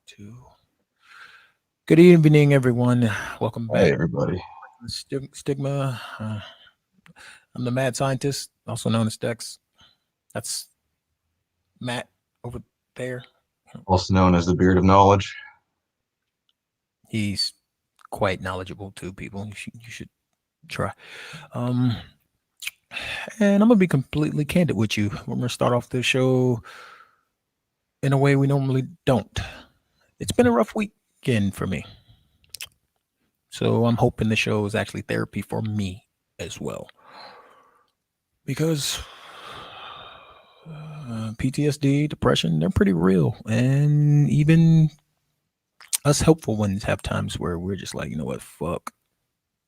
Two. Good evening, everyone. Welcome Hey back everybody. to Stigma. I'm the mad scientist, also known as Dex. That's Matt over there. Also known as the Beard of Knowledge. He's quite knowledgeable too, people. You should try. Um, and I'm gonna be completely candid with you. We're gonna start off the show in a way we normally don't. It's been a rough weekend for me, so I'm hoping the show is actually therapy for me as well, because PTSD, depression, they're pretty real. And even us helpful ones have times where we're just like, you know what, fuck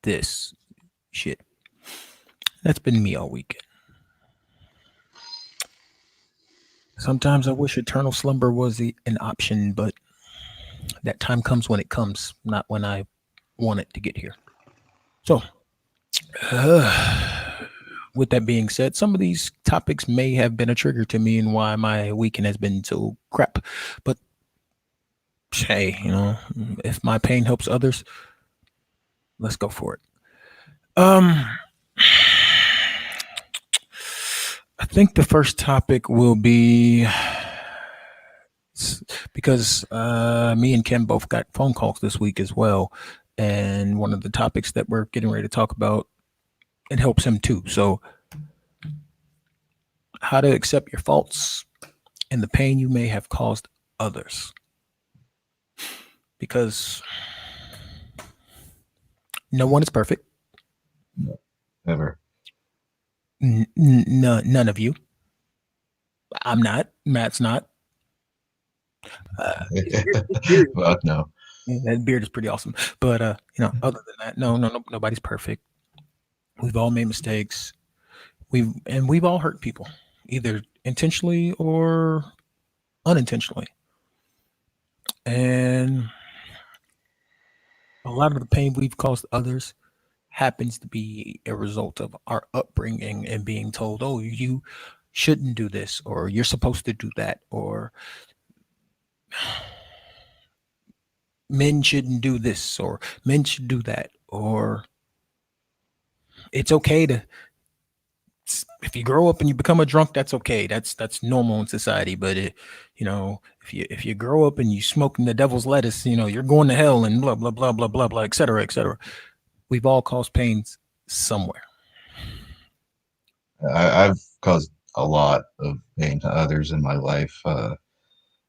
this shit. That's been me all weekend. Sometimes I wish eternal slumber was an option, but that time comes when it comes, not when I want it to get here. So, with that being said, some of these topics may have been a trigger to me and why my weekend has been so crap. But hey, if my pain helps others, let's go for it. Um, I think the first topic will be because me and Kim both got phone calls this week as well, and one of the topics that we're getting ready to talk about, it helps him too. So, how to accept your faults and the pain you may have caused others, because no one is perfect. No, never. None of you. I'm not. Matt's not. His beard, Fuck no. that beard is pretty awesome. But other than that, no, nobody's perfect. We've all made mistakes. We've all hurt people, either intentionally or unintentionally. And a lot of the pain we've caused others happens to be a result of our upbringing and being told, "Oh, you shouldn't do this," or "You're supposed to do that," or "Men shouldn't do this," or "Men should do that," or "It's okay to if you grow up and you become a drunk, that's okay. That's normal in society. But if you grow up and you smoking the devil's lettuce, you're going to hell and blah blah blah blah blah blah, etc. etc." We've all caused pains somewhere. I've caused a lot of pain to others in my life.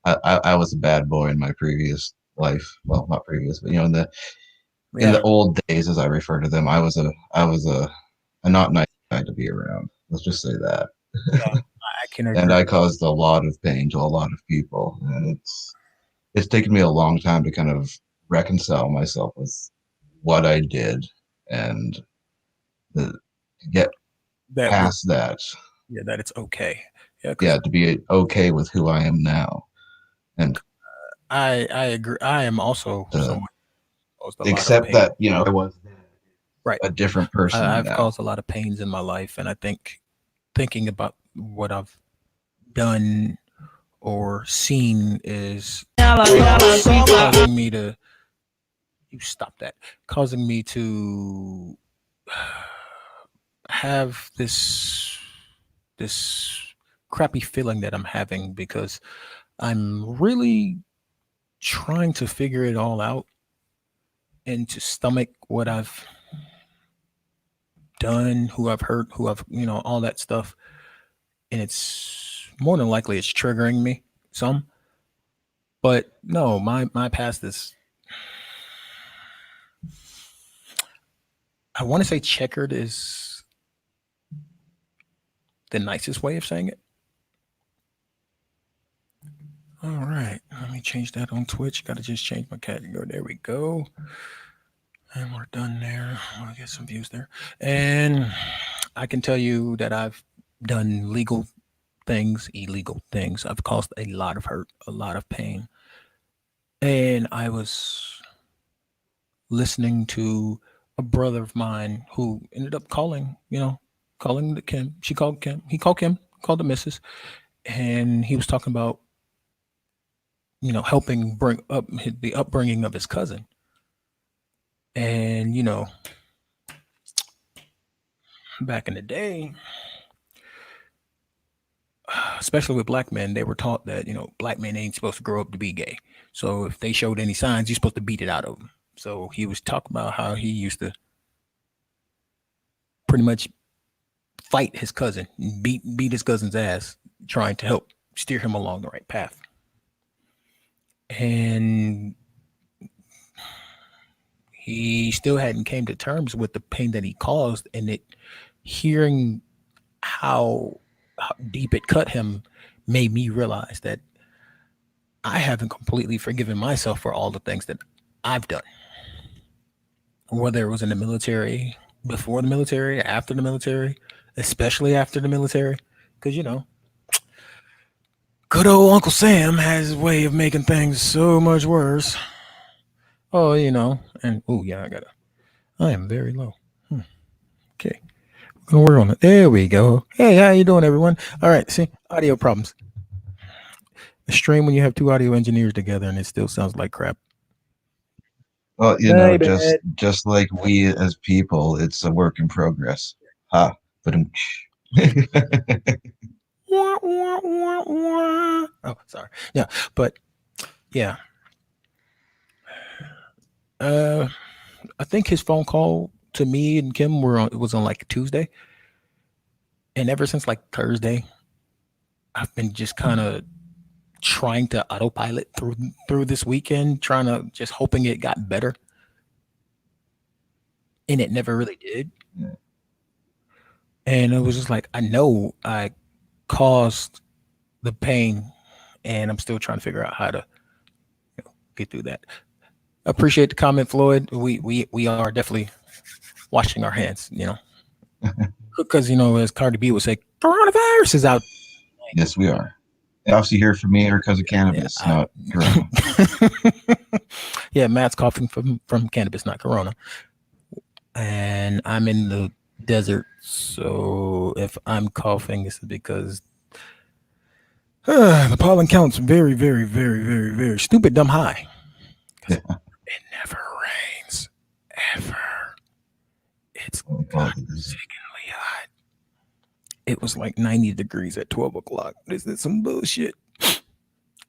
I was a bad boy in my previous life. Well, not previous, but in the Yeah, old days, as I refer to them, I was a not nice guy to be around. Let's just say that. yeah, I can And agree. I caused a lot of pain to a lot of people, and it's taken me a long time to kind of reconcile myself with what I did and the, to get That we're past that. Yeah, that it's okay. Yeah, because Yeah, to be okay with who I am now and I agree. I am also to someone who caused a lot of accept pain. that, I was Right. a different person I've now. caused a lot of pains in my life, and I think thinking about what I've done or seen is causing me to you stop that causing me to have this crappy feeling that I'm having because I'm really trying to figure it all out and to stomach what I've done, who I've hurt, who I've, all that stuff. And it's more than likely it's triggering me some. But no, my past is, I want to say checkered is the nicest way of saying it. All right, let me change that on Twitch. Got to just change my category. There we go. And we're done there. I'll get some views there. And I can tell you that I've done legal things, illegal things. I've caused a lot of hurt, a lot of pain. And I was listening to a brother of mine who ended up calling the Kim. She called Kim. He called Kim, called the missus. And he was talking about helping bring up the upbringing of his cousin. And, back in the day, especially with black men, they were taught that, black men ain't supposed to grow up to be gay. So if they showed any signs, you're supposed to beat it out of them. So he was talking about how he used to pretty much fight his cousin, beat his cousin's ass, trying to help steer him along the right path. And he still hadn't came to terms with the pain that he caused, and it hearing how, how deep it cut him made me realize that I haven't completely forgiven myself for all the things that I've done, whether it was in the military, before the military, after the military, especially after the military. Because, good old Uncle Sam has his way of making things so much worse. Oh, and oh, yeah, I am very low. Okay. We're gonna work on it. There we go. Hey, how you doing, everyone? All right. See, audio problems. A stream when you have two audio engineers together and it still sounds like crap. Well, My bad. just like we as people, it's a work in progress. Ha. But Wah, wah, wah, wah. Oh, sorry. Yeah, but yeah. Uh, I think his phone call to me and Kim were on. It was on like Tuesday, and ever since like Thursday, I've been just kind of trying to autopilot through this weekend, trying to just hoping it got better, and it never really did. And it was just like I know I caused the pain, and I'm still trying to figure out how to get through that. Appreciate the comment, Floyd. We are definitely washing our hands, because as Cardi B would say, coronavirus is out. yes, we are. Obviously, here for me or because of Yeah, cannabis, not Corona. yeah. Matt's coughing from cannabis, not Corona, and I'm in the desert. So if I'm coughing, it's because the pollen count's very, very, very, very, very stupid, dumb high. Because Yeah, it never rains ever. It's well, it is. sickeningly hot. It was like 90 degrees at 12 o'clock. This is some bullshit.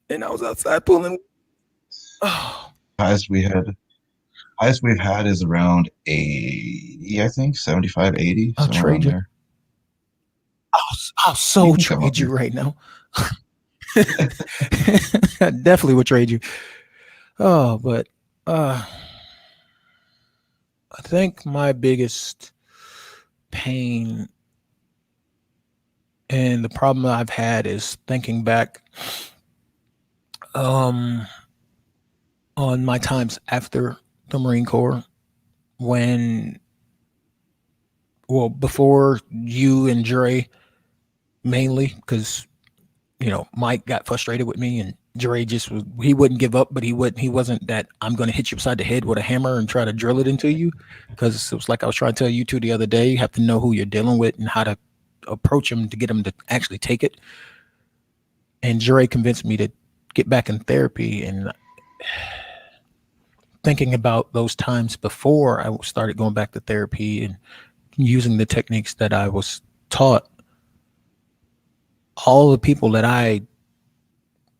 And I was outside pulling. Oh, Highest we had, highest we've had is around 80, I think, 75, 80, I'll somewhere around trade you. there. I'll You so can come up trade you here. right now. I definitely would trade you. Oh, but uh, I think my biggest pain and the problem I've had is thinking back um, on my times after the Marine Corps when, well, before you and Dre mainly, because Mike got frustrated with me and Dre just was he wouldn't give up, but he wasn't that I'm going to hit you upside the head with a hammer and try to drill it into you, because it was like I was trying to tell you two the other day. You have to know who you're dealing with and how to approach them to get them to actually take it. And Dre convinced me to get back in therapy, and thinking about those times before I started going back to therapy and using the techniques that I was taught, all the people that I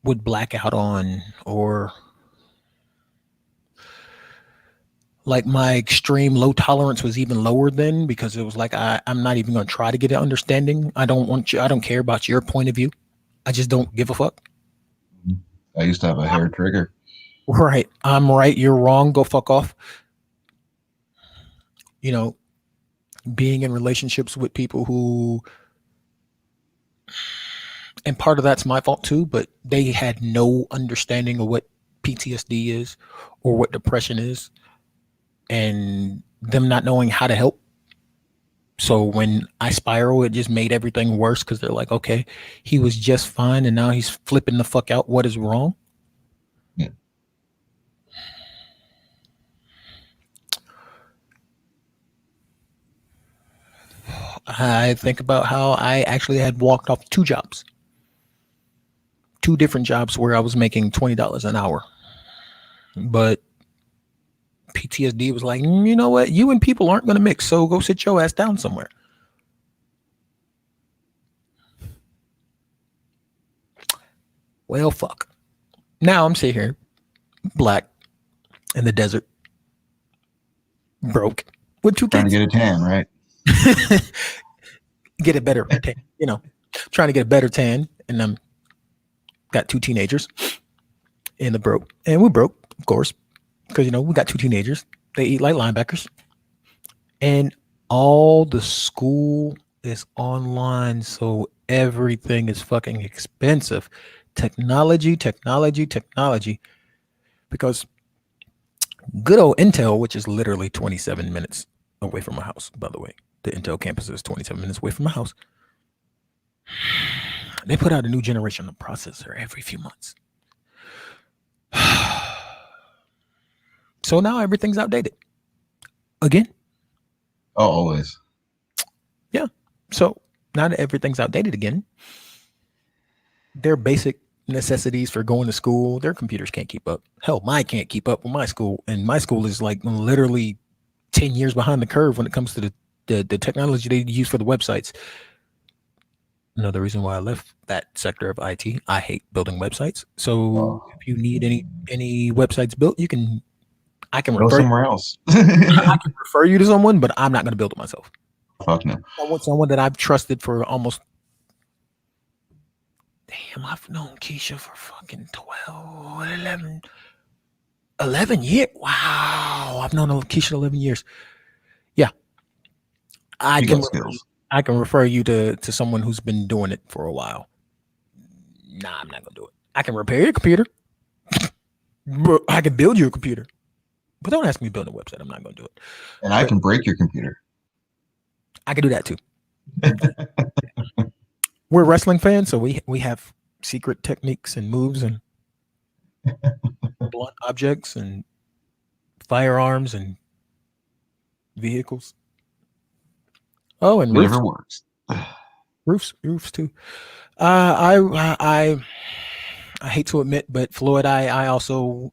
would black out on, or like my extreme low tolerance was even lower then, because it was like I'm not even going to try to get an understanding. I don't care about your point of view. I just don't give a fuck. I used to have a hair trigger. Right. I'm right. You're wrong. Go fuck off. You know, being in relationships with people who, and part of that's my fault too, but they had no understanding of what PTSD is or what depression is, and them not knowing how to help. So when I spiral, it just made everything worse, because they're like, okay, he was just fine and now he's flipping the fuck out. What is wrong? Yeah. I think about how I actually had walked off two jobs two different jobs where I was making $20 an hour. But PTSD was like, you know what? You and people aren't going to mix. So go sit your ass down somewhere. Well, fuck. Now I'm sitting here, black, in the desert, broke, with two Trying to kids. get a tan, right? Get a better tan, trying to get a better tan. And got two teenagers in the broke. And we're broke, of course, because, we got two teenagers. They eat like linebackers. And all the school is online. So everything is fucking expensive. Technology, technology, technology. Because good old Intel, which is literally 27 minutes away from my house, by the way, the Intel campus is 27 minutes away from my house. They put out a new generation of processor every few months. So now everything's outdated. Again, Oh, always. yeah. So now that everything's outdated again, their basic necessities for going to school, their computers can't keep up. Hell, mine can't keep up with my school. And my school is like literally 10 years behind the curve when it comes to the technology they use for the websites. Another reason why I left that sector of IT. I hate building websites. So Oh, if you need any websites built, I can go refer somewhere else. refer you to someone, but I'm not going to build it myself. Fuck no. Someone that I've trusted for almost, damn, I've known Keisha for fucking 12, 11 years. Wow, I've known Keisha 11 years. Yeah, I You can got refer you. skills. I can refer you to someone who's been doing it for a while. Nah, I'm not gonna do it. I can repair your computer, but I can build you a computer. But don't ask me to build a website. I'm not gonna do it. And I But can break your computer. I can do that too. We're wrestling fans, so we have secret techniques and moves and blunt objects and firearms and vehicles. Oh, and roofs, Whatever works. roofs too. I hate to admit, but Floyd, I also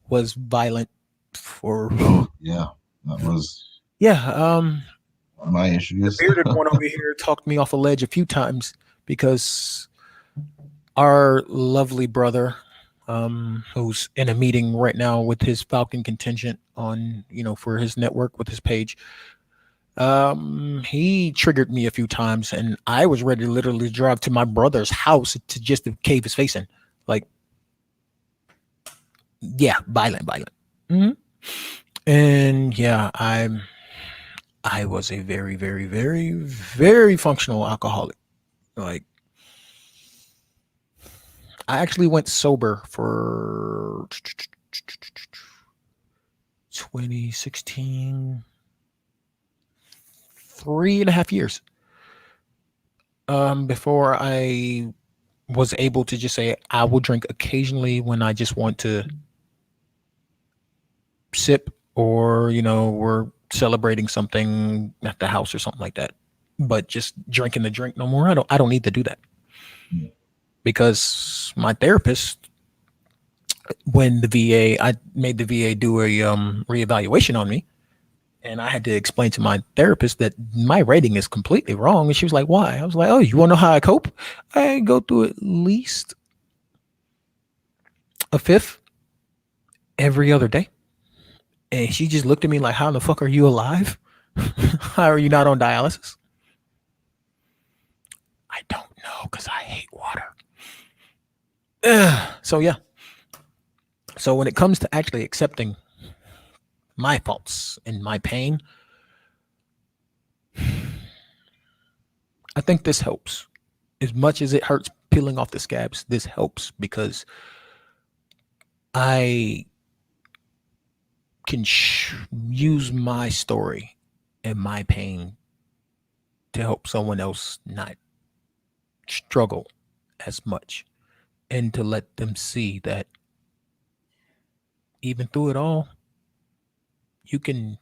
was violent for. Oh, yeah. That was Yeah. one of my The issues. bearded one over here talked me off a ledge a few times because our lovely brother, who's in a meeting right now with his Falcon contingent on, for his network with his page. He triggered me a few times, and I was ready to literally drive to my brother's house to cave his face in. Like, yeah, violent. Hmm. And yeah, I was a very, very, very, very functional alcoholic. Like, I actually went sober for 2016, 3.5 years. Before I was able to just say I will drink occasionally when I just want to sip, or we're celebrating something at the house or something like that. But just drinking the drink no more. I don't need to do that because my therapist, when I made the VA do a reevaluation on me, and I had to explain to my therapist that my rating is completely wrong. And she was like, "Why?" I was like, "Oh, you want to know how I cope? I go through at least a fifth every other day." And she just looked at me like, "How the fuck are you alive? How are you not on dialysis?" I don't know because I hate water. So yeah. So when it comes to actually accepting my faults and my pain, I think this helps. As much as it hurts peeling off the scabs, this helps because I can use my story and my pain to help someone else not struggle as much, and to let them see that even through it all, you can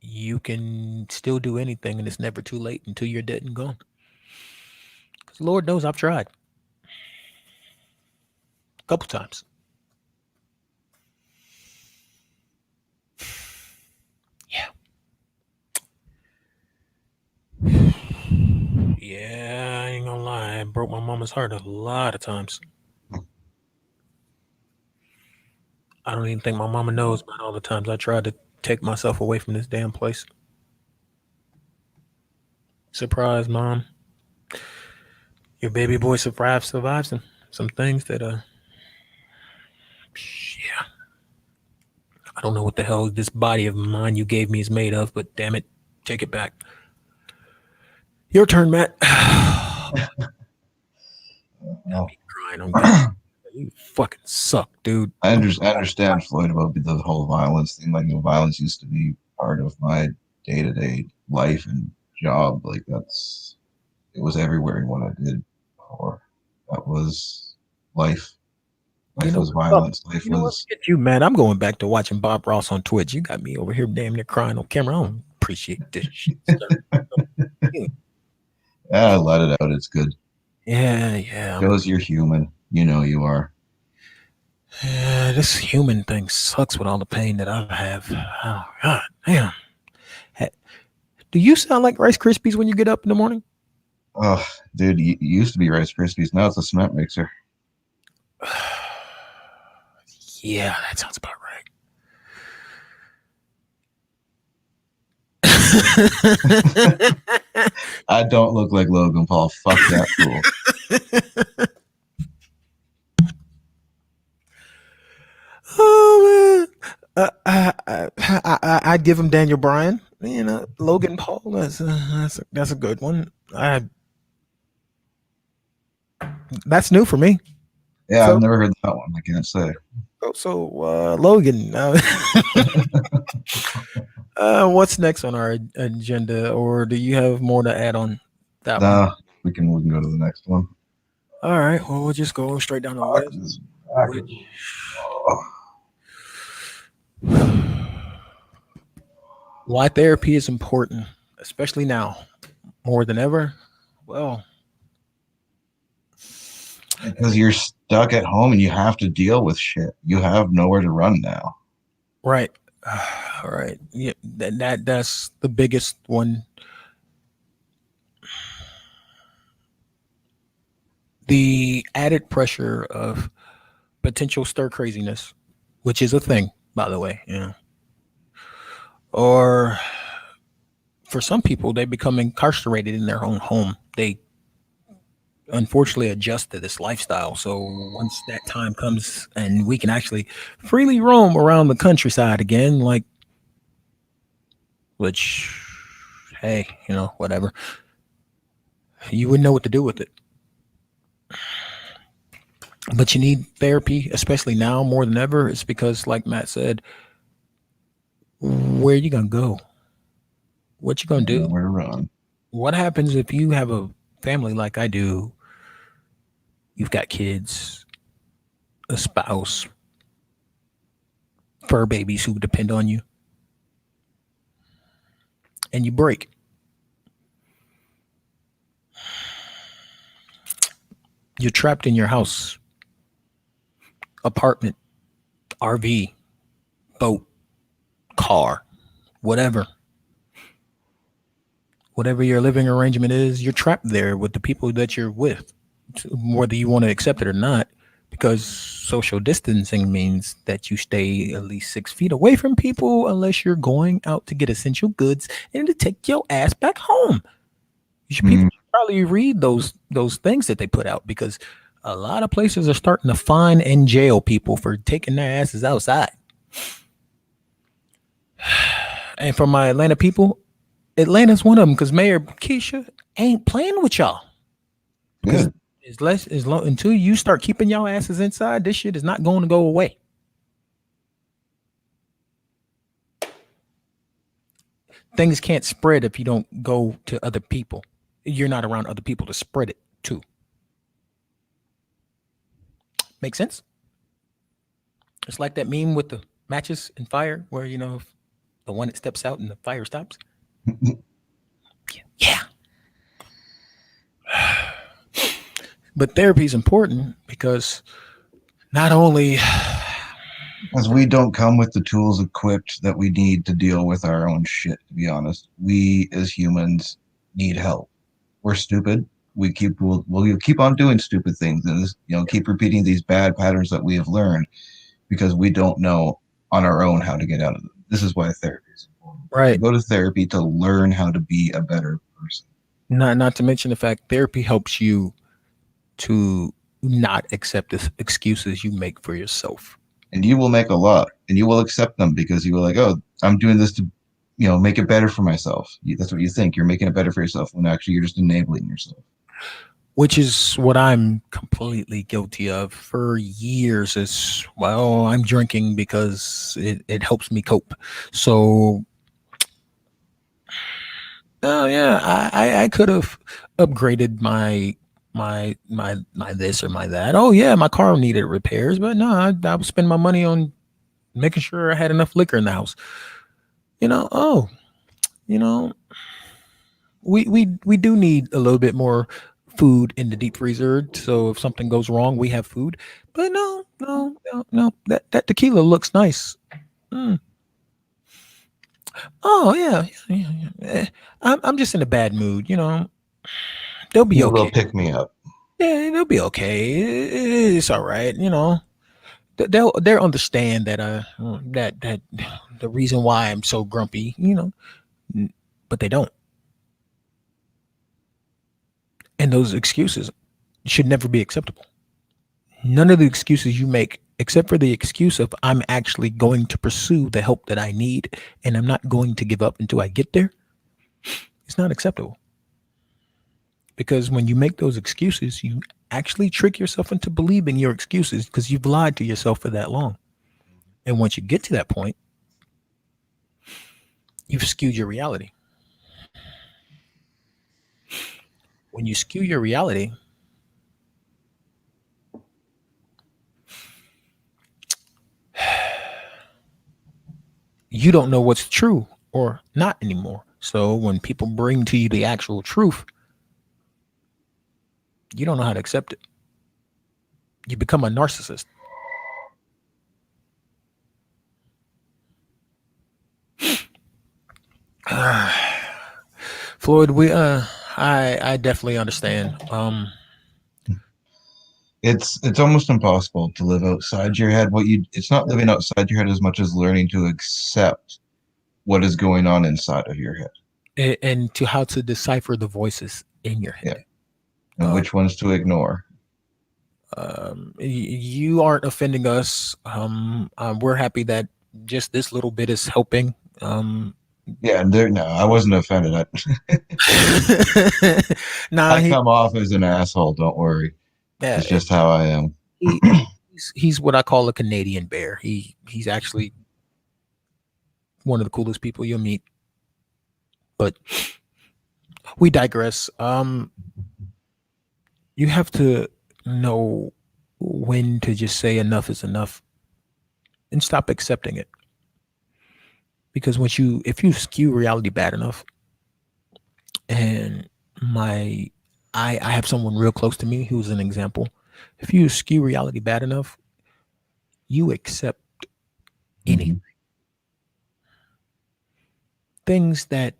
you can still do anything, and it's never too late until you're dead and gone. Because Lord knows I've tried a couple times. Yeah. Yeah, I ain't gonna lie. I broke my mama's heart a lot of times. I don't even think my mama knows about all the times I tried to take myself away from this damn place. Surprise, mom. Your baby boy survives some things that yeah. I don't know what the hell this body of mine you gave me is made of, but damn it, take it back. Your turn, Matt. Got Well, me crying on God. You fucking suck, dude. I understand Floyd about the whole violence thing. Like, violence used to be part of my day to day life and job. Like, it was everywhere in what I did before. That was life. You Life know was what? Fuck. violence. Life You know what? was, Forget you, man. I'm going back to watching Bob Ross on Twitch. You got me over here damn near crying on camera. I don't appreciate this shit, sir. Yeah, yeah, let it out. It's good. yeah. Shows you're human. You know you are. This human thing sucks with all the pain that I have. Oh God, damn. Ha- Do you sound like Rice Krispies when you get up in the morning? Oh, dude, you used to be Rice Krispies. Now it's a cement mixer. Yeah, that sounds about right. I don't look like Logan Paul. Fuck that fool. Oh man, I'd give him Daniel Bryan. You know, Logan Paul. That's a good one. That's new for me. Yeah, I've So never heard that one. I can't say. Logan. What's next on our agenda, or do you have more to add on that one? Nah, we can go to the next one. All right. Well, we'll just go straight down the Fuck, list. this back Which, is. Oh, why therapy is important, especially now more than ever. Well, because you're stuck at home and you have to deal with shit. You have nowhere to run now. right. All right. Yeah, that's the biggest one. The added pressure of potential stir craziness, which is a thing, by the way. Yeah. Or for some people, they become incarcerated in their own home. They unfortunately adjust to this lifestyle. So once that time comes and we can actually freely roam around the countryside again, like, which, hey, whatever, you wouldn't know what to do with it. But you need therapy, especially now more than ever. It's because, like Matt said, where you gonna go? What you gonna do? Nowhere to run. What happens if you have a family like I do? You've got kids, a spouse, fur babies who depend on you, and you break. You're trapped in your house, apartment, RV, boat, car, whatever. Whatever your living arrangement is, you're trapped there with the people that you're with, whether you want to accept it or not, because social distancing means that you stay at least 6 feet away from people unless you're going out to get essential goods and to take your ass back home. People Mm, should probably read those things that they put out because a lot of places are starting to fine and jail people for taking their asses outside. And for my Atlanta people, Atlanta's one of them because Mayor Keisha ain't playing with y'all. Because good. as less as long until you start keeping y'all asses inside, this shit is not going to go away. Things can't spread if you don't go to other people. You're not around other people to spread it to. Make sense? It's like that meme with the matches and fire, where the one that steps out and the fire stops. Yeah. But therapy is important because not only Because we don't come with the tools equipped that we need to deal with our own shit, to be honest. We as humans need help. We're stupid. We'll keep on doing stupid things and this, keep repeating these bad patterns that we have learned because we don't know on our own how to get out of them. This is why therapy is important. You right, go to therapy to learn how to be a better person. not to mention the fact therapy helps you to not accept the excuses you make for yourself. And you will make a lot and you will accept them because you will like, oh, I'm doing this to, make it better for myself. That's what you think. You're making it better for yourself when actually you're just enabling yourself. Which is what I'm completely guilty of for years. Is well, I'm drinking because it helps me cope. So, oh yeah, I could have upgraded my this or my that. Oh yeah, my car needed repairs, but no, I would spend my money on making sure I had enough liquor in the house. Oh, you know, we do need a little bit more food in the deep freezer, so if something goes wrong, we have food. But no, no, no, no. That tequila looks nice. Mm. Oh yeah, yeah, yeah, yeah. I'm just in a bad mood. They'll be Need a little okay. pick me up. Yeah, they'll be okay. It's all right. They'll understand that that the reason why I'm so grumpy. But they don't, and those excuses should never be acceptable. None of the excuses you make, except for the excuse of I'm actually going to pursue the help that I need and I'm not going to give up until I get there, it's not acceptable. Because when you make those excuses, you actually trick yourself into believing your excuses because you've lied to yourself for that long. And once you get to that point, you've skewed your reality. When you skew your reality, you don't know what's true or not anymore. So when people bring to you the actual truth, you don't know how to accept it. You become a narcissist. Floyd, I definitely understand. It's almost impossible to live outside your head. It's not living outside your head as much as learning to accept what is going on inside of your head. And to how to decipher the voices in your Yeah. head. And which ones to ignore. You aren't offending us. We're happy that just this little bit is helping. Yeah, and there no, I wasn't offended. Nah, I come off as an asshole, don't worry. yeah, It's just how I am. he he's what I call a Canadian bear. He's actually one of the coolest people you'll meet. But we digress. You have to know when to just say enough is enough and stop accepting it. Because if you skew reality bad enough, and my I have someone real close to me who's an example. If you skew reality bad enough, you accept anything, Mhm. things that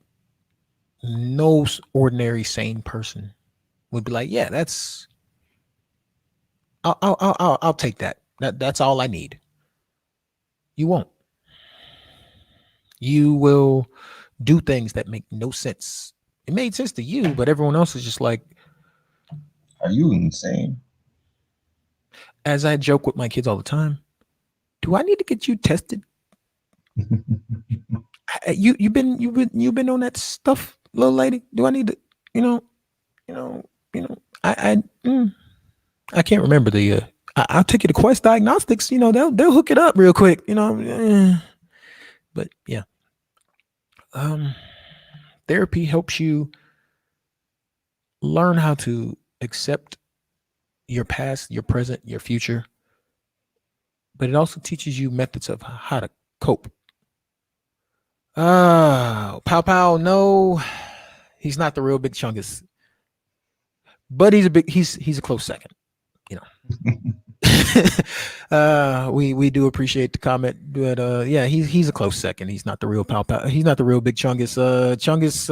no ordinary sane person would be like, yeah, that's I'll take that. That's all I need. You won't. You will do things that make no sense. It made sense to you, but everyone else is just like, Are you insane? as I joke with my kids all the time, do I need to get you tested? You've been on that stuff, little lady. Do I need to, you know, I I can't remember the. I'll take you to Quest Diagnostics. They'll hook it up real quick. But yeah, um, therapy helps you learn how to accept your past, your present, your future, but it also teaches you methods of how to cope. Pow Pow, no, he's not the real Big Chungus. but he's a close second. You know, we do appreciate the comment, but yeah, he's a close second. He's not the real He's not the real Big Chungus. Chungus,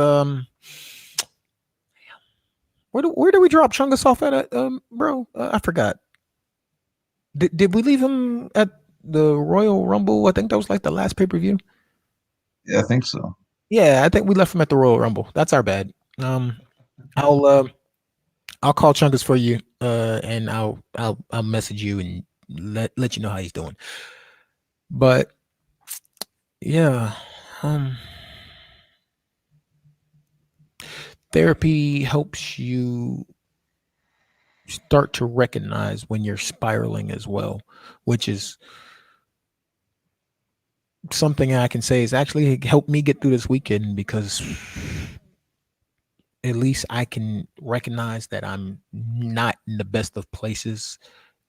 where do we drop Chungus off at, bro? I forgot. Did we leave him at the Royal Rumble? I think that was like the last pay per view. Yeah, I think so. Yeah, I think we left him at the Royal Rumble. That's our bad. I'll I'll call Chungus for you, and I'll message you and let you know how he's doing. But yeah, um, therapy helps you start to recognize when you're spiraling as well, which is something I can say is actually helped me get through this weekend because at least I can recognize that I'm not in the best of places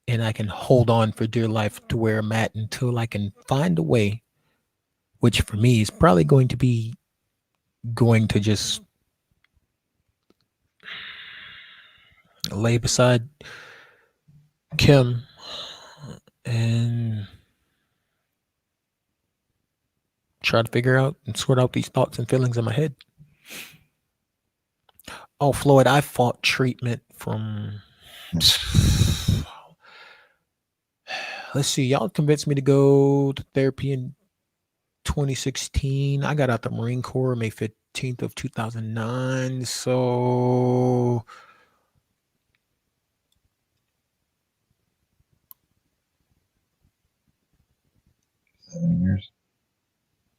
and I can hold on for dear life to where I'm at until I can find a way, which for me is probably going to be going to just lay beside Kim and try to figure out and sort out these thoughts and feelings in my head. Oh, Floyd, I fought treatment from. Let's see, y'all convinced me to go to therapy in 2016. I got out the Marine Corps May 15th of 2009. So 7 years.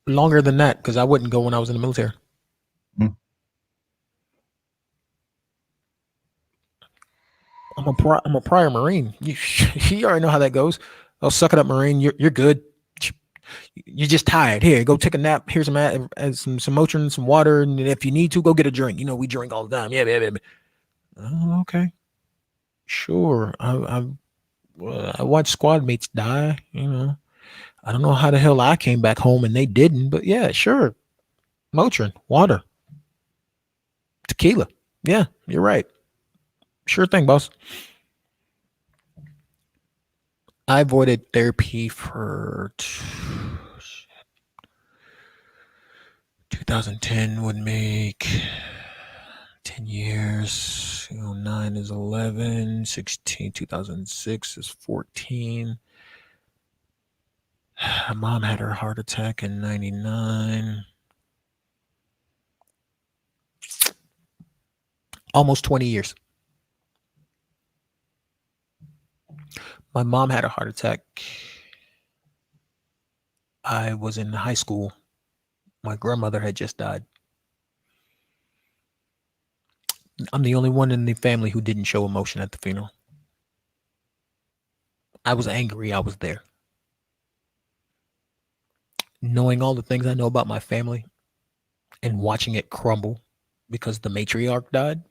longer than that because I wouldn't go when I was in the military. Hmm. I'm a prior Marine. You already know how that goes. Oh, suck it up, Marine. You're good. You're just tired. Here, go take a nap. Here's some Motrin, some water, and if you need to, go get a drink. You know we drink all the time. Yeah, yeah, yeah. Oh, okay, sure. I watched squad mates die. You know, I don't know how the hell I came back home and they didn't, but yeah, sure. Motrin, water, tequila. Yeah, you're right. Sure thing, boss. I avoided therapy for 2010 would make 10 years. 9 is 11. 16, 2006 is 14. My mom had her heart attack in 99. Almost 20 years. My mom had a heart attack. I was in high school. My grandmother had just died. I'm the only one in the family who didn't show emotion at the funeral. I was angry. I was there. Knowing all the things I know about my family and watching it crumble because the matriarch died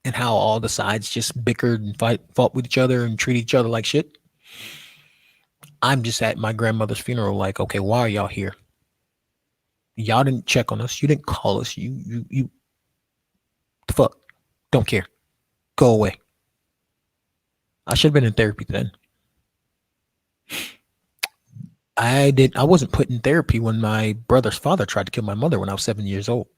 and how all the sides just bickered and fought with each other and treat each other like shit. I'm just at my grandmother's funeral like, okay, why are y'all here? Y'all didn't check on us. You didn't call us. You the fuck. Don't care. Go away. I should have been in therapy then. I wasn't put in therapy when my brother's father tried to kill my mother when I was 7 years old.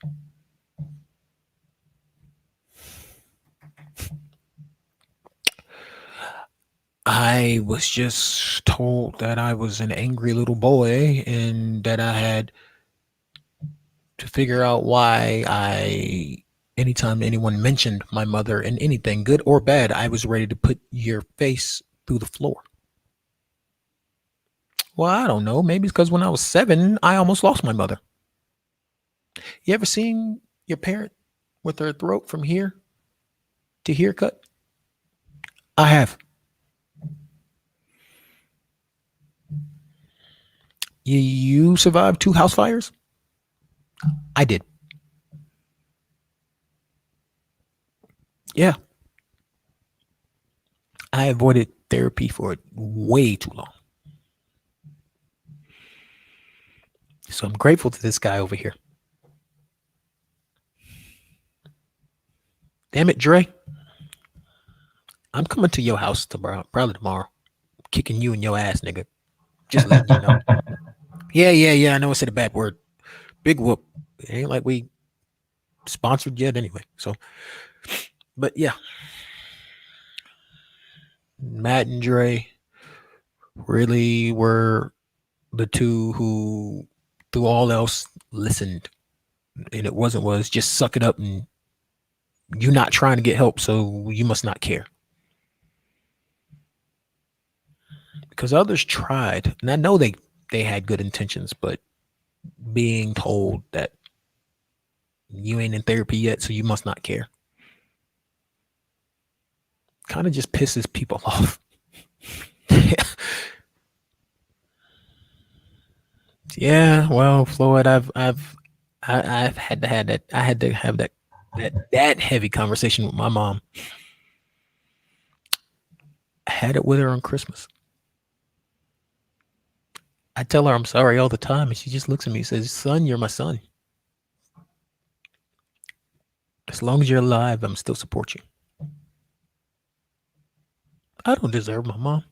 I was just told that I was an angry little boy and that I had to figure out why anytime anyone mentioned my mother in anything, good or bad, I was ready to put your face through the floor. Well, I don't know. Maybe it's because when I was 7, I almost lost my mother. You ever seen your parent with her throat from here to here cut? I have. You survived 2 house fires? I did. Yeah. I avoided therapy for way too long. So I'm grateful to this guy over here. Damn it, Dre. I'm coming to your house tomorrow, probably tomorrow, kicking you in your ass, nigga. Just letting you know. Yeah, yeah, yeah. I know I said a bad word. Big whoop. It ain't like we sponsored yet anyway. So, but yeah, Matt and Dre really were the two who, through all else, listened. And it wasn't was just suck it up and you're not trying to get help, so you must not care. Because others tried, and I know they had good intentions, but being told that you ain't in therapy yet, so you must not care, kind of just pisses people off. Yeah, well, Floyd, I've had to have that. I had to have that heavy conversation with my mom. I had it with her on Christmas. I tell her I'm sorry all the time, and she just looks at me and says, "Son, you're my son. As long as you're alive, I'm still support you." I don't deserve my mom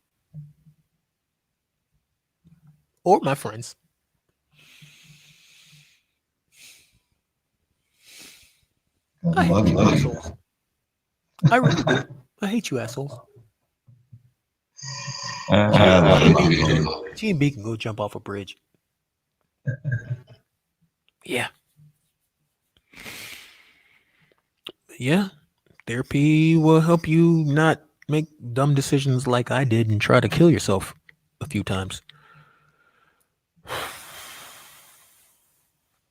or my friends. I I hate love you you. assholes. I really do. I hate you assholes. I love you people. G and B can go jump off a bridge. Yeah, yeah. Therapy will help you not make dumb decisions like I did and try to kill yourself a few times.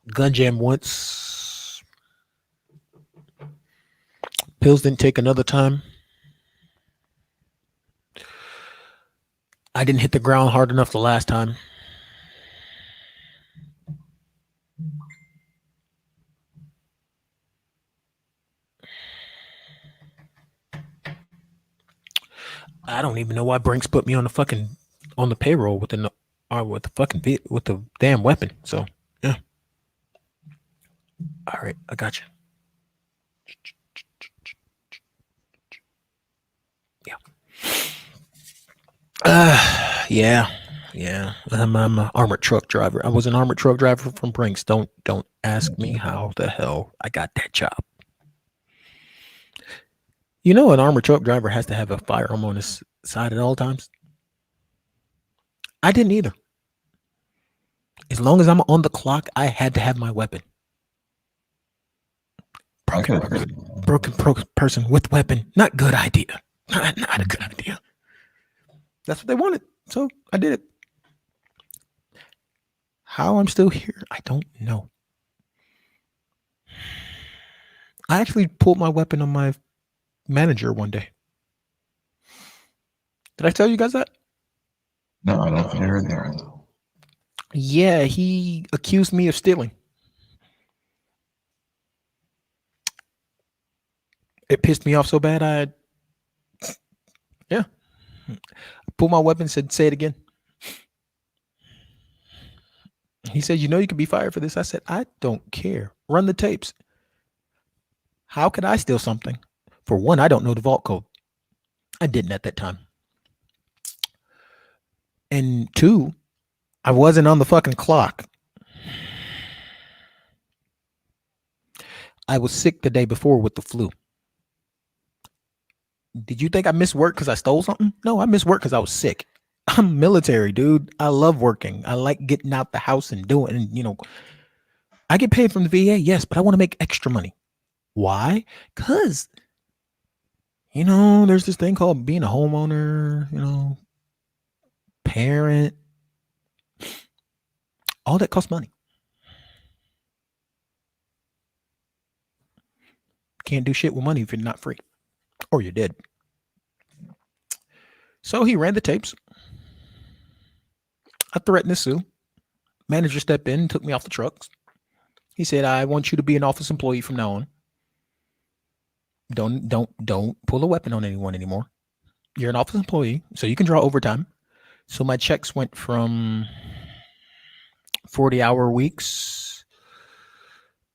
Gun jam once. Pills didn't take another time. I didn't hit the ground hard enough the last time. I don't even know why Brinks put me on the fucking on the payroll with the fucking with the damn weapon. So yeah, all right, I got you. Yeah, yeah, yeah. I'm an armored truck driver. I was an armored truck driver from Brinks. Don't ask me how the hell I got that job. You know, an armored truck driver has to have a firearm on his side at all times. I didn't either. As long as I'm on the clock, I had to have my weapon. I Broken could. person, person with weapon. Not good idea. Not a good idea. That's what they wanted, so I did it. How I'm still here, I don't know. I actually pulled my weapon on my manager one day. Did I tell you guys that? No, I don't think I heard that. Yeah, he accused me of stealing. It pissed me off so bad. Yeah, pulled my weapon. Said, "Say it again." He said, "You know, you could be fired for this." I said, "I don't care. Run the tapes. How could I steal something? For one, I don't know the vault code. I didn't at that time. And two, I wasn't on the fucking clock. I was sick the day before with the flu. Did you think I missed work because I stole something? No, I missed work because I was sick. I'm military, dude. I love working. I like getting out the house and doing, and I get paid from the VA, yes, but I want to make extra money. Why? Because, there's this thing called being a homeowner, parent. All that costs money. Can't do shit with money if you're not free or you're dead. So he ran the tapes. I threatened to sue. Manager stepped in and took me off the trucks. He said, "I want you to be an office employee from now on. Don't pull a weapon on anyone anymore. You're an office employee, so you can draw overtime." So my checks went from 40-hour weeks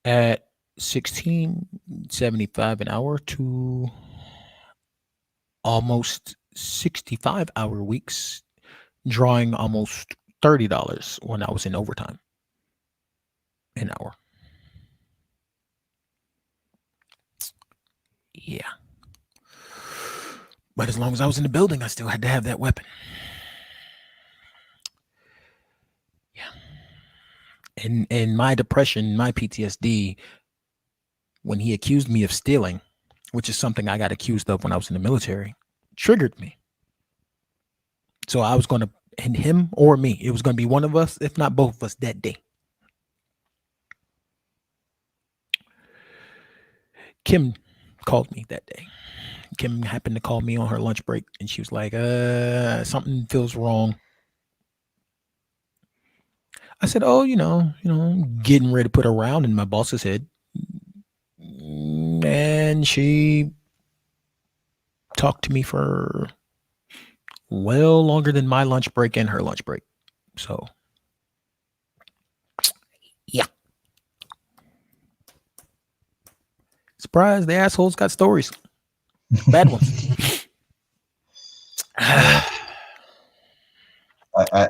at 16.75 an hour to almost 65-hour weeks, drawing almost $30 when I was in overtime an hour. Yeah. But as long as I was in the building, I still had to have that weapon. Yeah. And my depression, my PTSD, when he accused me of stealing, which is something I got accused of when I was in the military, triggered me. So I was going to, and him or me, it was going to be one of us, if not both of us, that day. Kim called me that day. Kim happened to call me on her lunch break, and she was like, something feels wrong. I said, oh, getting ready to put a round in my boss's head. And she talked to me for well longer than my lunch break and her lunch break. So, yeah. Surprise, the assholes got stories. Bad ones. Uh,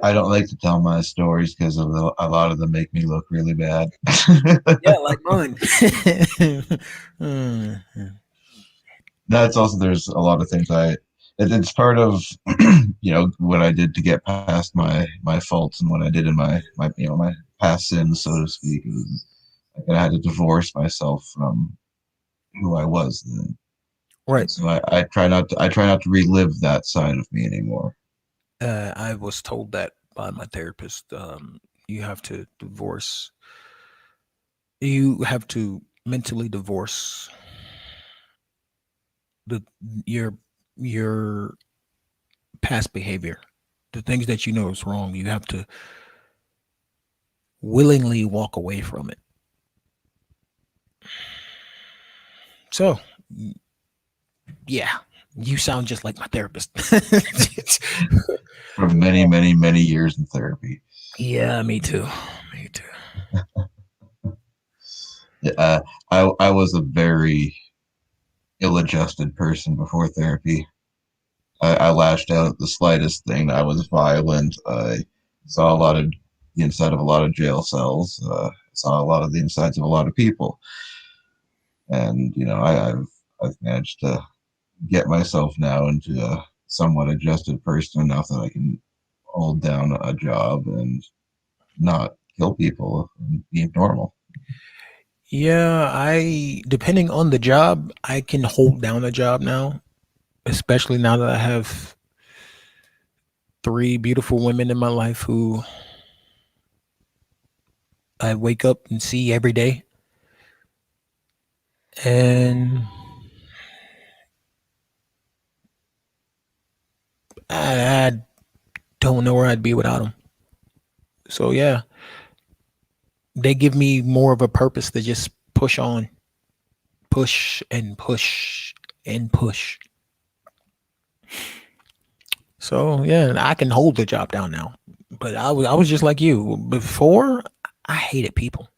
I don't like to tell my stories because a lot of them make me look really bad. Yeah, like mine. Mm. That's also there's a lot of things it's part of what I did to get past my faults and what I did in my past sins, so to speak. It was like I had to divorce myself from who I was then. Right. And so I try not to relive that side of me anymore. I was told that by my therapist. You have to divorce. You have to mentally divorce the your your past behavior, the things that you know is wrong. You have to willingly walk away from it. So, yeah, you sound just like my therapist. For many, many, many years in therapy. Yeah, me too. Me too. I was a very ill-adjusted person before therapy. I lashed out at the slightest thing. I was violent. I saw a lot of the inside of a lot of jail cells. Saw a lot of the insides of a lot of people, and I've managed to get myself now into a somewhat adjusted person enough that I can hold down a job and not kill people and be normal. Yeah, I depending on the job, I can hold down a job now, especially now that I have three beautiful women in my life who I wake up and see every day. And I don't know where I'd be without them. So yeah, they give me more of a purpose to just push on, push and push and push. So yeah, I can hold the job down now. But I was just like you before. I hated people.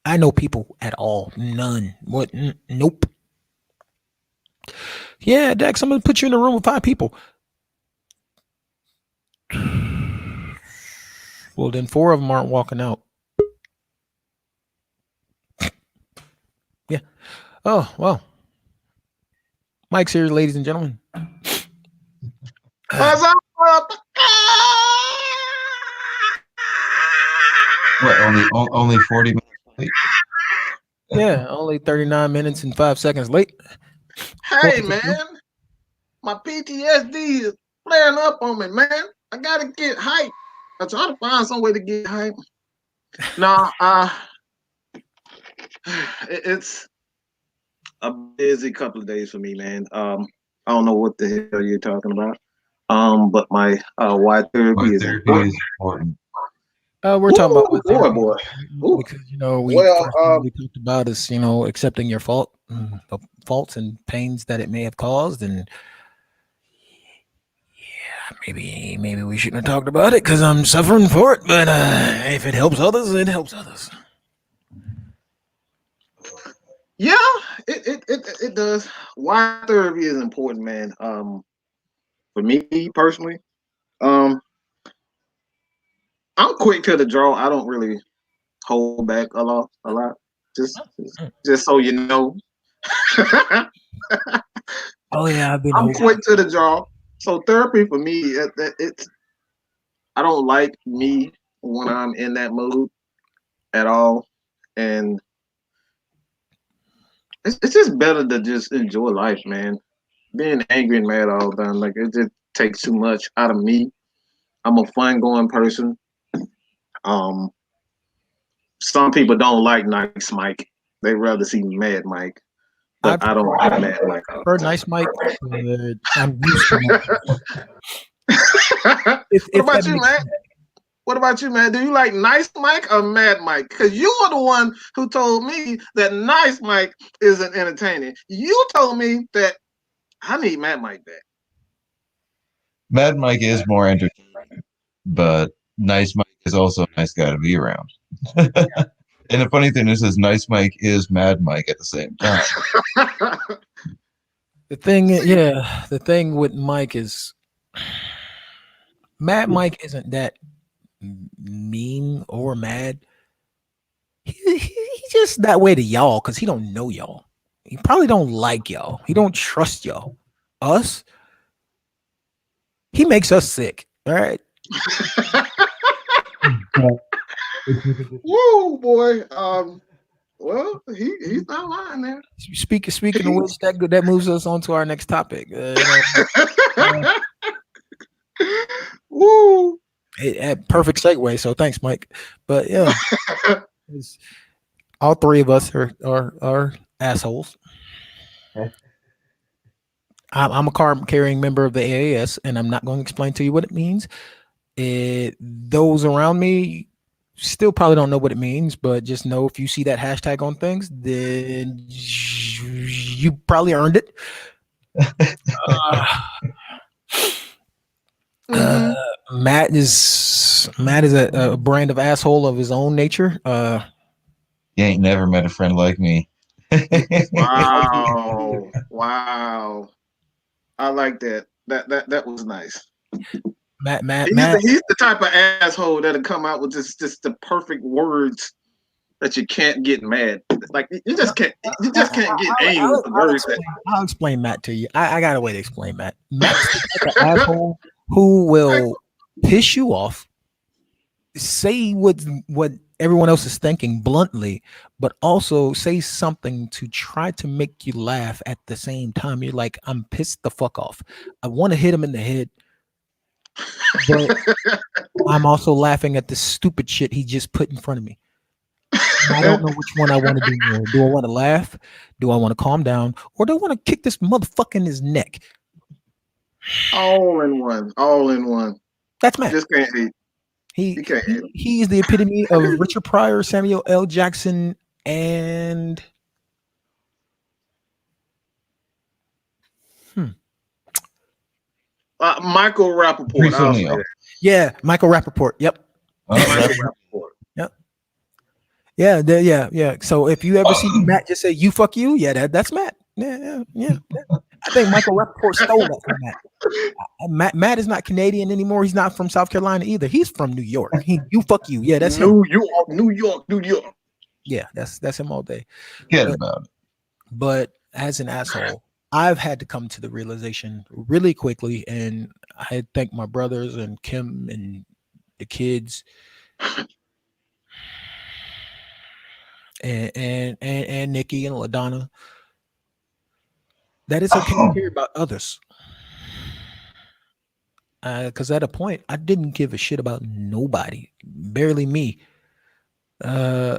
I know people at all. None. What? Nope. Yeah, Dex, I'm gonna put you in a room with five people. Well, then four of them aren't walking out. Yeah. Oh well. Mike's here, ladies and gentlemen. What's up? What? Only 40 minutes late? Yeah, only 39 minutes and 5 seconds late. Hey, Welcome to the show. man. My PTSD is flaring up on me, man. I gotta get hype. I try to find some way to get hype. No, it's a busy couple of days for me, man. I don't know what the hell you're talking about. But my why Why therapy is therapy important. is important. We're talking about Ooh, what boy, therapy boy. Ooh. because we Well, first thing we talked about is accepting your the faults and pains that it may have caused, and maybe we shouldn't have talked about it because I'm suffering for it. But if it helps others, it helps others. Yeah, it does. Why therapy is important, man. For me personally, um, I'm quick to the draw. I don't really hold back a lot. Just, just, Mm. just so you know, I'm Oh yeah, I've been holding. quick to the draw. So therapy for me, it's I don't like me when I'm in that mood at all, and it's just better to just enjoy life, man. Being angry and mad all the time, like it just takes too much out of me. I'm a fun going person. Um, some people don't like Nice Mike. They rather see Mad Mike, but I I don't prefer, like Mad Mike all prefer Nice Mike, but I'm used to Mad Mike. the what If that about you, makes man? sense. What about you, man? Do you like Nice Mike or Mad Mike? Because you were the one who told me that Nice Mike isn't entertaining. You told me that I need Mad Mike back. Mad Mike is more entertaining, but Nice Mike is also a nice guy to be around. And the funny thing is, Nice Mike is Mad Mike at the same time. The thing, See, yeah, the thing with Mike is Mad Mike isn't that mean or mad. He just that way to y'all because he don't know y'all. He probably don't like y'all. He don't trust y'all. Us, he makes us sick. All right. woo, boy. Well, he's not lying there. Speaking of which, that moves us on to our next topic. Uh, Woo. perfect segue. So thanks, Mike. But yeah, it's, all three of us are assholes. I'm a card carrying member of the AAS, and I'm not going to explain to you what it means. Those around me still probably don't know what it means, but just know if you see that hashtag on things, then you probably earned it. Uh, uh, Mm-hmm. Matt is a brand of asshole of his own nature. You ain't never met a friend like me. Wow. Wow. I like that. That was nice. Matt. He's the type of asshole that'll come out with just the perfect words that you can't get mad. Like you just can't get angry with the words that I'll explain Matt to you. I got a way to explain Matt. Matt's the type of asshole who will piss you off, say what everyone else is thinking bluntly, but also say something to try to make you laugh at the same time. You're like, I'm pissed the fuck off. I want to hit him in the head, but I'm also laughing at the stupid shit he just put in front of me. And I don't know which one I want to do more. Do I want to laugh? Do I want to calm down? Or do I want to kick this motherfucker in his neck? all in one. All in one. That's You Matt. just can't hate. He You can't hate. he is the epitome of Richard Pryor, Samuel L. Jackson, and hmm, Michael Rappaport, Reese I'll say O'Neill. that. yeah, Michael Rappaport. Yep. Michael Oh, Rappaport. Yep. Yeah, yeah. So if you ever see Matt just say "you fuck you," yeah, that's Matt. Yeah. I think Michael Rappaport stole that from Matt. Matt is not Canadian anymore. He's not from South Carolina either. He's from New York. You fuck you. Yeah, that's him. New York, New York, New York. Yeah, that's him all day. forget But about it. but as an asshole, I've had to come to the realization really quickly, and I thank my brothers and Kim and the kids and Nikki and Ladonna that it's okay to care about others. Because at a point, I didn't give a shit about nobody, barely me. Uh,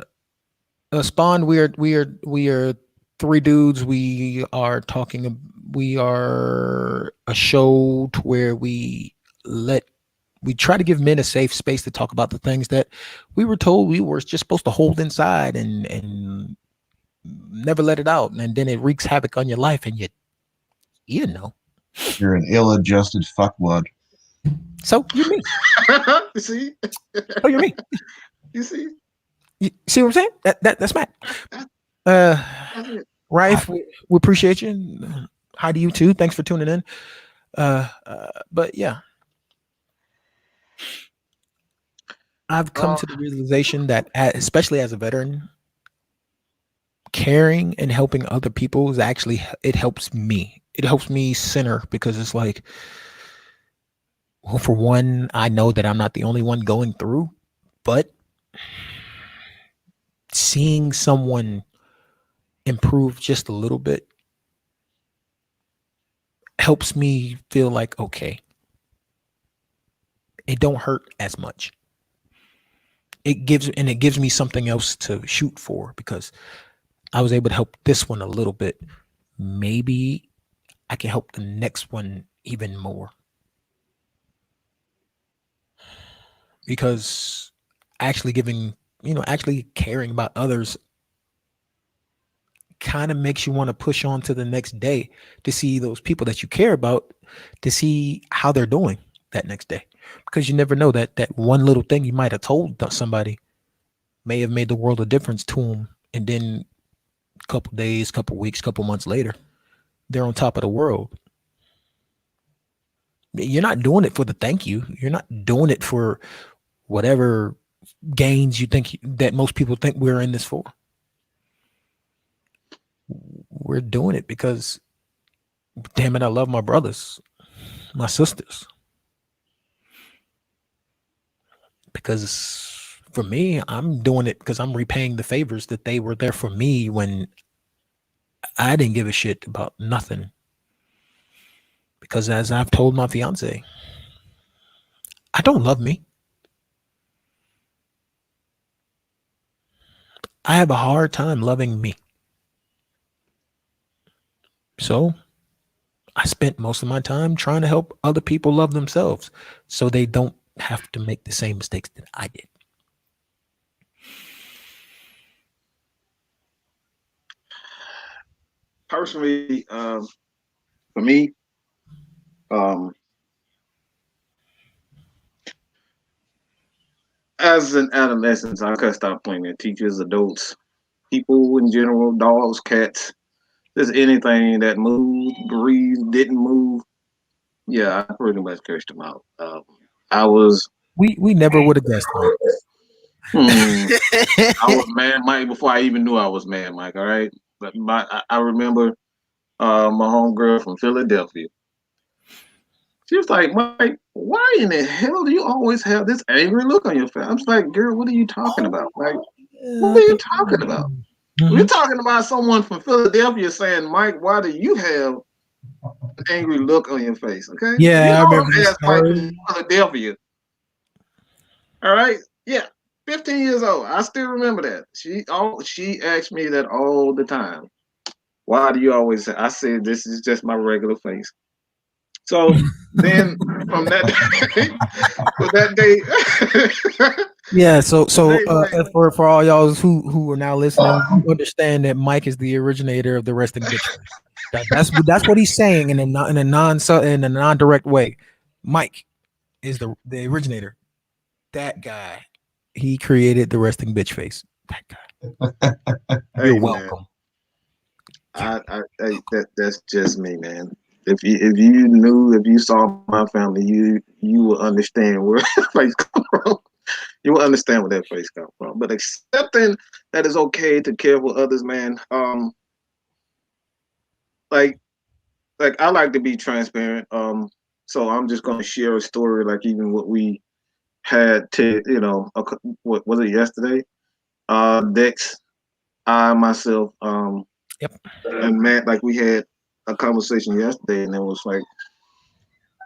Spawn, we are three dudes. We are talking. We are a show to where let we try to give men a safe space to talk about the things that we were told we were just supposed to hold inside and never let it out, and then it wreaks havoc on your life, and you know. You're an ill-adjusted fuckwad. So you're me. You see? So you're me. You see? You see what I'm saying? That's Matt. Uh, That's it. Rife, we appreciate you. Hi to you too. Thanks for tuning in. But yeah, I've come Uh, to the realization that, especially as a veteran, caring and helping other people is actually it helps me. It helps me center because it's like, well, for one, I know that I'm not the only one going through, but seeing someone improve just a little bit helps me feel like okay, it don't hurt as much. It gives me something else to shoot for because I was able to help this one a little bit. Maybe I can help the next one even more because actually actually caring about others kind of makes you want to push on to the next day to see those people that you care about, to see how they're doing that next day, because you never know that that one little thing you might have told somebody may have made the world a difference to them, and then a couple days, couple weeks, couple months later, they're on top of the world. You're not doing it for the thank you. You're not doing it for whatever gains you think that most people think we're in this for. We're doing it because, damn it, I love my brothers, my sisters. Because for me, I'm doing it because I'm repaying the favors that they were there for me when I didn't give a shit about nothing. Because as I've told my fiance, I don't love me. I have a hard time loving me. So I spent most of my time trying to help other people love themselves so they don't have to make the same mistakes that I did. Personally, for me, um, as an adolescent, I could stop playing at teachers, adults, people in general, dogs, cats, just anything that moved, breathed, didn't move. Yeah, I pretty much cursed them out. I was, We never would have guessed, Mike. hmm, I was Mad Mike before I even knew I was Mad Mike. All right, but I remember my homegirl from Philadelphia. She was like, Mike, why in the hell do you always have this angry look on your face? I was like, girl, what are you talking about? Like, Oh, what yeah, are you talking about? We're hmm talking about someone from Philadelphia saying, Mike, why do you have an angry look on your face? Okay. You Yeah, I know remember I'm this ass Mike from story. Philadelphia. All right. Yeah. 15 years old. I still remember that. She asked me that all the time. Why do you always say I said this is just my regular face? So then from that day, from that day, Yeah, so from so that day, and for all y'all who are now listening, you understand that Mike is the originator of the resting bitch face. That's what he's saying in a in a non direct way. Mike is the originator. That guy, he created the resting bitch face. That guy. You're hey man, welcome. You're that's just me, man. If you saw my family, you will understand where that face come from. You will understand where that face come from. But accepting that it's okay to care for others, man. Like I like to be transparent. So I'm just gonna share a story, like even what we had to, what was it yesterday? Dex, I myself, yep. and Matt, like we had a conversation yesterday, and it was like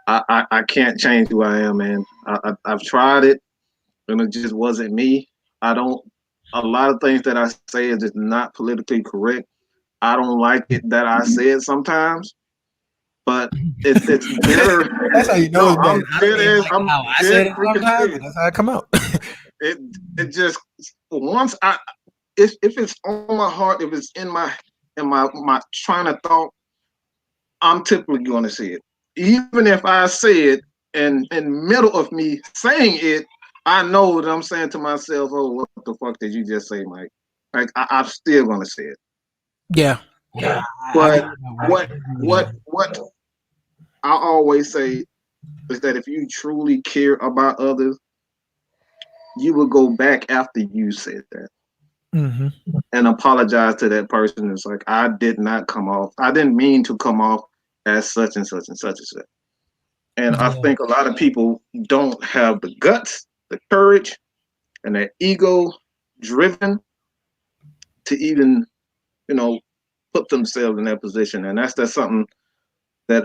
I can't change who I am, man. I've tried it, and it just wasn't me. I don't. A lot of things that I say is just not politically correct. I don't like it that I say it sometimes, but it's better. That's how you know No, it's bad. I don't even like I'm how I dead said it freaking sometimes, but serious. that's how it come out. It it just once I if it's on my heart, if it's in my trying to thought, I'm typically going to see it. Even if I say it and in middle of me saying it, I know that I'm saying to myself, "Oh, what the fuck did you just say, Mike?" Like I'm still going to say it. Yeah, yeah, I But get you that way. what I agree with that. what I always say is that if you truly care about others, you will go back after you said that Mm-hmm. and apologize to that person. It's like I did not come off. I didn't mean to come off as such and such and such and such. And I Yeah, think a lot of people don't have the guts, the courage, and that ego driven to even, you know, put themselves in that position. And that's something that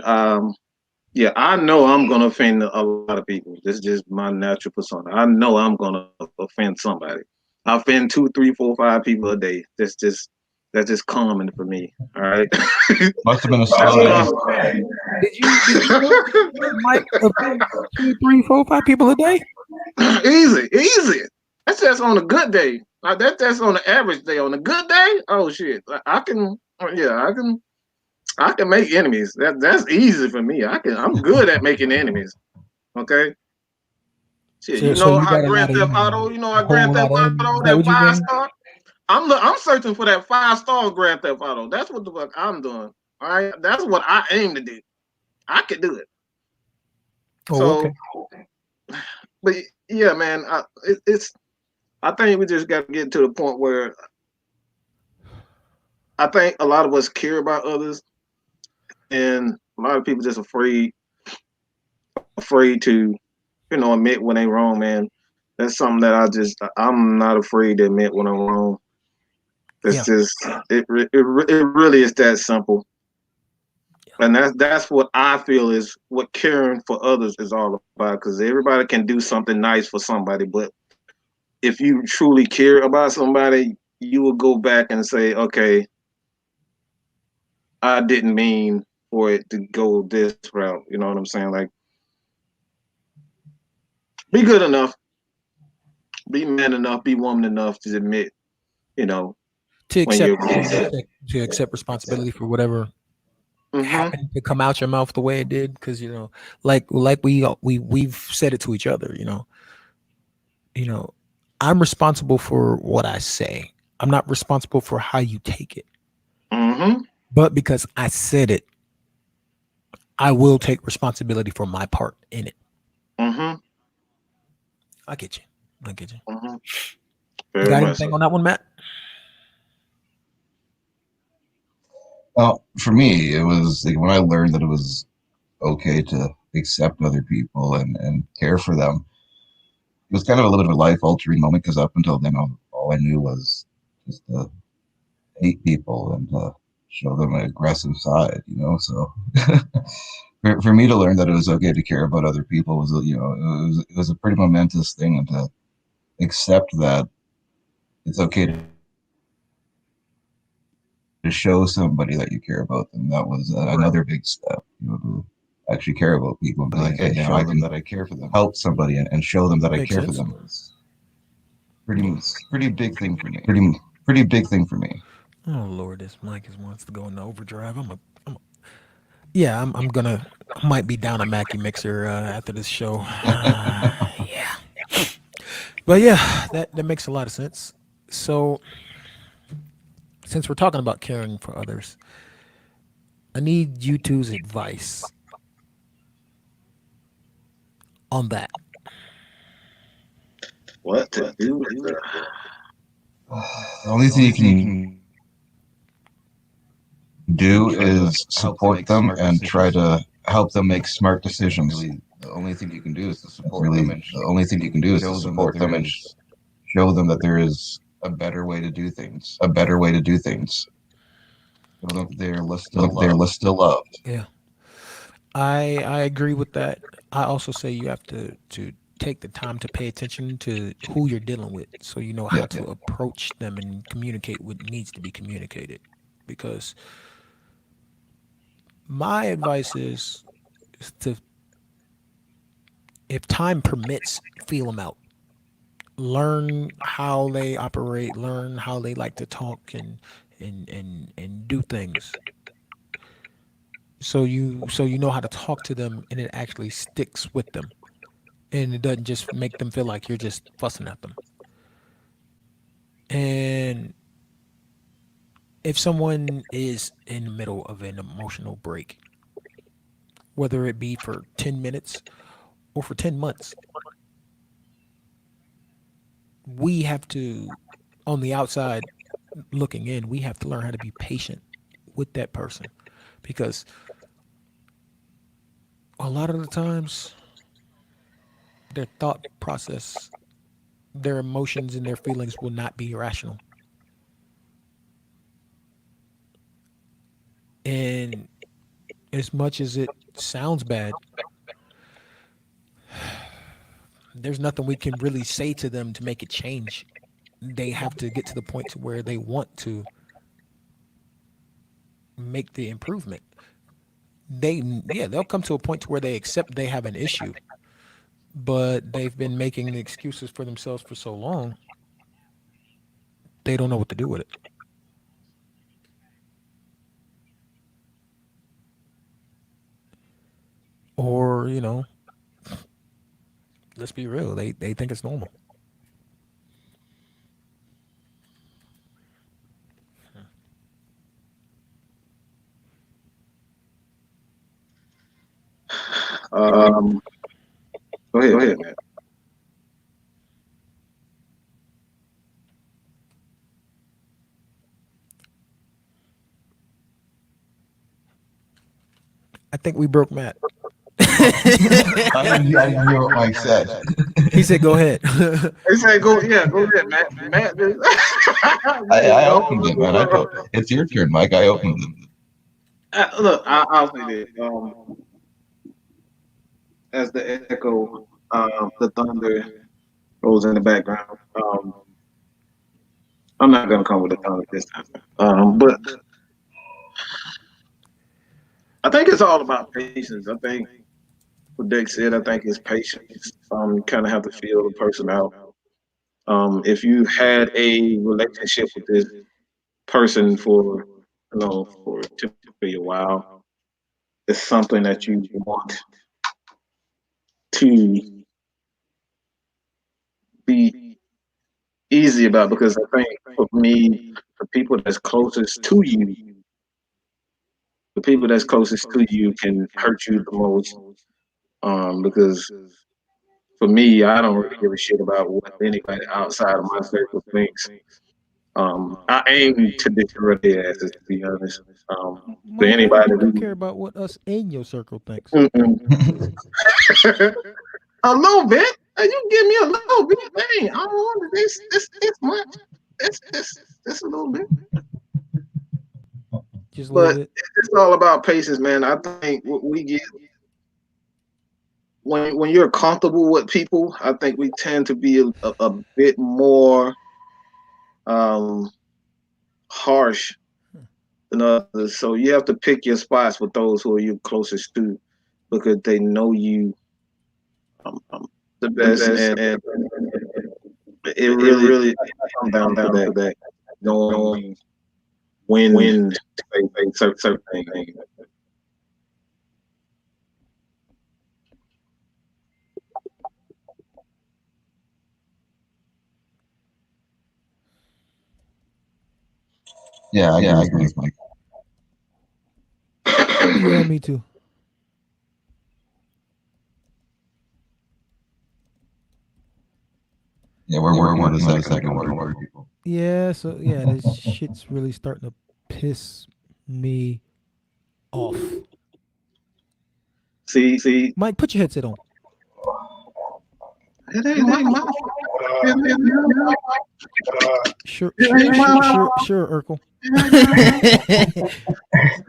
yeah, I know I'm gonna offend a lot of people. This is just my natural persona. I know I'm gonna offend somebody. I offend two, three, four, five people a day. That's just common for me. All right. Must have been a That's slow day. common. did you Mike offend 2, 3, 4, 5 people a day? Easy, easy. That's just on a good day. Like that's on the average day. On a good day, oh shit, I can, yeah, I can make enemies. That's easy for me. I'm good at making enemies. Okay, shit. So, You so know you how got a Grand lot of Theft enemies, Auto. You know a how Grand whole Theft lot of enemies. Auto Is that that what you're five saying? star. I'm searching for that 5 star Grand Theft Auto. That's what the fuck I'm doing. All right, that's what I aim to do. I could do it. Oh, okay. So, but yeah, man, it's. I think we just got to get to the point where I think a lot of us care about others, and a lot of people just afraid to, admit when they wrong, man. That's something that I'm not afraid to admit when I'm wrong. It's Yeah, just it really is that simple, and that's what I feel is what caring for others is all about. Because everybody can do something nice for somebody, but if you truly care about somebody, you will go back and say, okay, I didn't mean for it to go this route. You know what I'm saying? Like, be good enough, be man enough, be woman enough to admit, you know, to when accept you're wrong. to accept responsibility for whatever Mm-hmm. happened to come out your mouth the way it did, because like we've said it to each other. You know, I'm responsible for what I say. I'm not responsible for how you take it. Mm-hmm. But because I said it, I will take responsibility for my part in it. Mm-hmm. I get you. I get you. Mm-hmm. You Very got much so. anything on that one, Matt? Well, for me, it was like when I learned that it was okay to accept other people and care for them. It was kind of a little bit of a life altering moment because up until then, all I knew was just to hate people and to show them an aggressive side, you know. So for me to learn that it was okay to care about other people was, it was a pretty momentous thing, and to accept that it's okay to show somebody that you care about them. That was another big step, to actually care about people and be like, hey, Yeah, I can help somebody and show them that I makes care for sense. them. It's pretty big thing for me. Pretty big thing for me. Oh Lord, this mic is wants to go into overdrive. Yeah, I'm gonna. I might be down a Mackie mixer after this show. Yeah, but yeah, that makes a lot of sense. So since we're talking about caring for others, I need you two's advice on that. What to do with that? The only thing you can do is support them and try to help them make smart decisions. Really, the only thing you can do is to support them and show them that there is a better way to do things. a better way to do things. Show them they're Show them still that they're loved. still loved. Yeah, I agree with that. I also say you have to take the time to pay attention to who you're dealing with, so you know how Yeah. to approach them and communicate what needs to be communicated. Because my advice is to, if time permits, feel them out. Learn how they operate. Learn how they like to talk and do things. So you know how to talk to them, and it actually sticks with them, and it doesn't just make them feel like you're just fussing at them. And if someone is in the middle of an emotional break, whether it be for 10 minutes or for 10 months, we have to, on the outside looking in, we have to learn how to be patient with that person because a lot of the times their thought process, their emotions, and their feelings will not be rational. And as much as it sounds bad, there's nothing we can really say to them to make it change. They have to get to the point to where they want to make the improvement. They yeah, they'll come to a point to where they accept they have an issue, but they've been making excuses for themselves for so long, they don't know what to do with it. Or, let's be real, they think it's normal. Um, go ahead, man. I think we broke Matt. I didn't hear what Mike said. He said go ahead. They say go, yeah, go ahead, Matt. Matt, just, you just I go. opened it, man. I told it's your turn, Mike. I opened it. Look, I'll say this. As the echo, the thunder goes in the background. I'm not gonna come with the thunder this time. But I think it's all about patience. I think what Dick said. I think it's patience. You kind of have to feel the person out. If you had a relationship with this person for for typically a while, it's something that you want to be easy about because I think for me, the people that's closest to you, the people that's closest to you can hurt you the most. Because for me, I don't really give a shit about what anybody outside of my circle thinks. I aim to destroy their asses, to be honest. For Mike, I don't anybody think you who, care about what us in your circle thinks. mm-mm. A little bit, you give me a little bit, dang, I don't want this much, this a little bit. Just a little But bit. it's all about patience, man. I think what we get when you're comfortable with people, I think we tend to be a bit more um, harsh than others. So you have to pick your spots with those who are you closest to, because they know you the best, and it really comes down to that, knowing when to say certain things. Yeah, I agree with Mike. Yeah, me too. Yeah, we're working on the second word, people. Yeah, so yeah, this shit's really starting to piss me off. See, Mike, put your headset on. it ain't my fault. Sure, It sure, ain't sure, my sure, fault. sure, Urkel. It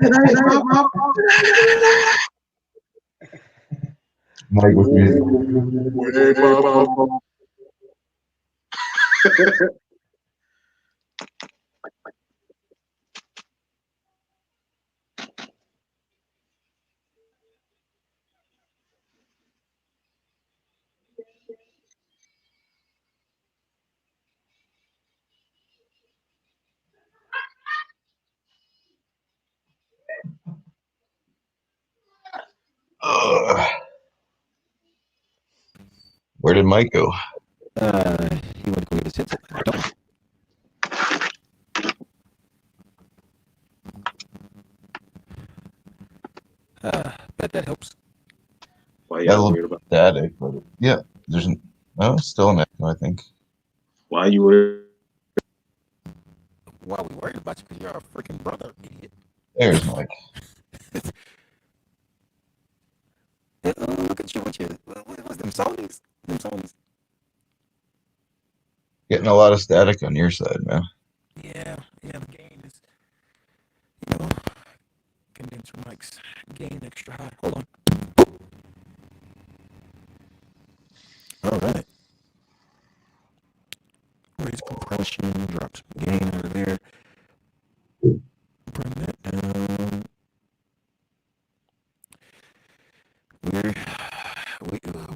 ain't my fault. Mike with music. It ain't my fault. Ugh. Where did Mike go? He went to go get his headset. I don't. glad that helps. Why Got a y'all little worried about? static, but yeah, still an echo, I think. Why you worried? Why we worried about you? Because you're a freaking brother, idiot. There's Mike. Look at you with your what's them Sonys? Them Sonys. Getting a lot of static on your side, man. Yeah, the gain is, you know, condenser mics gain extra high. Hold on. All right. Raise compression, drop some gain out of there. Bring that down.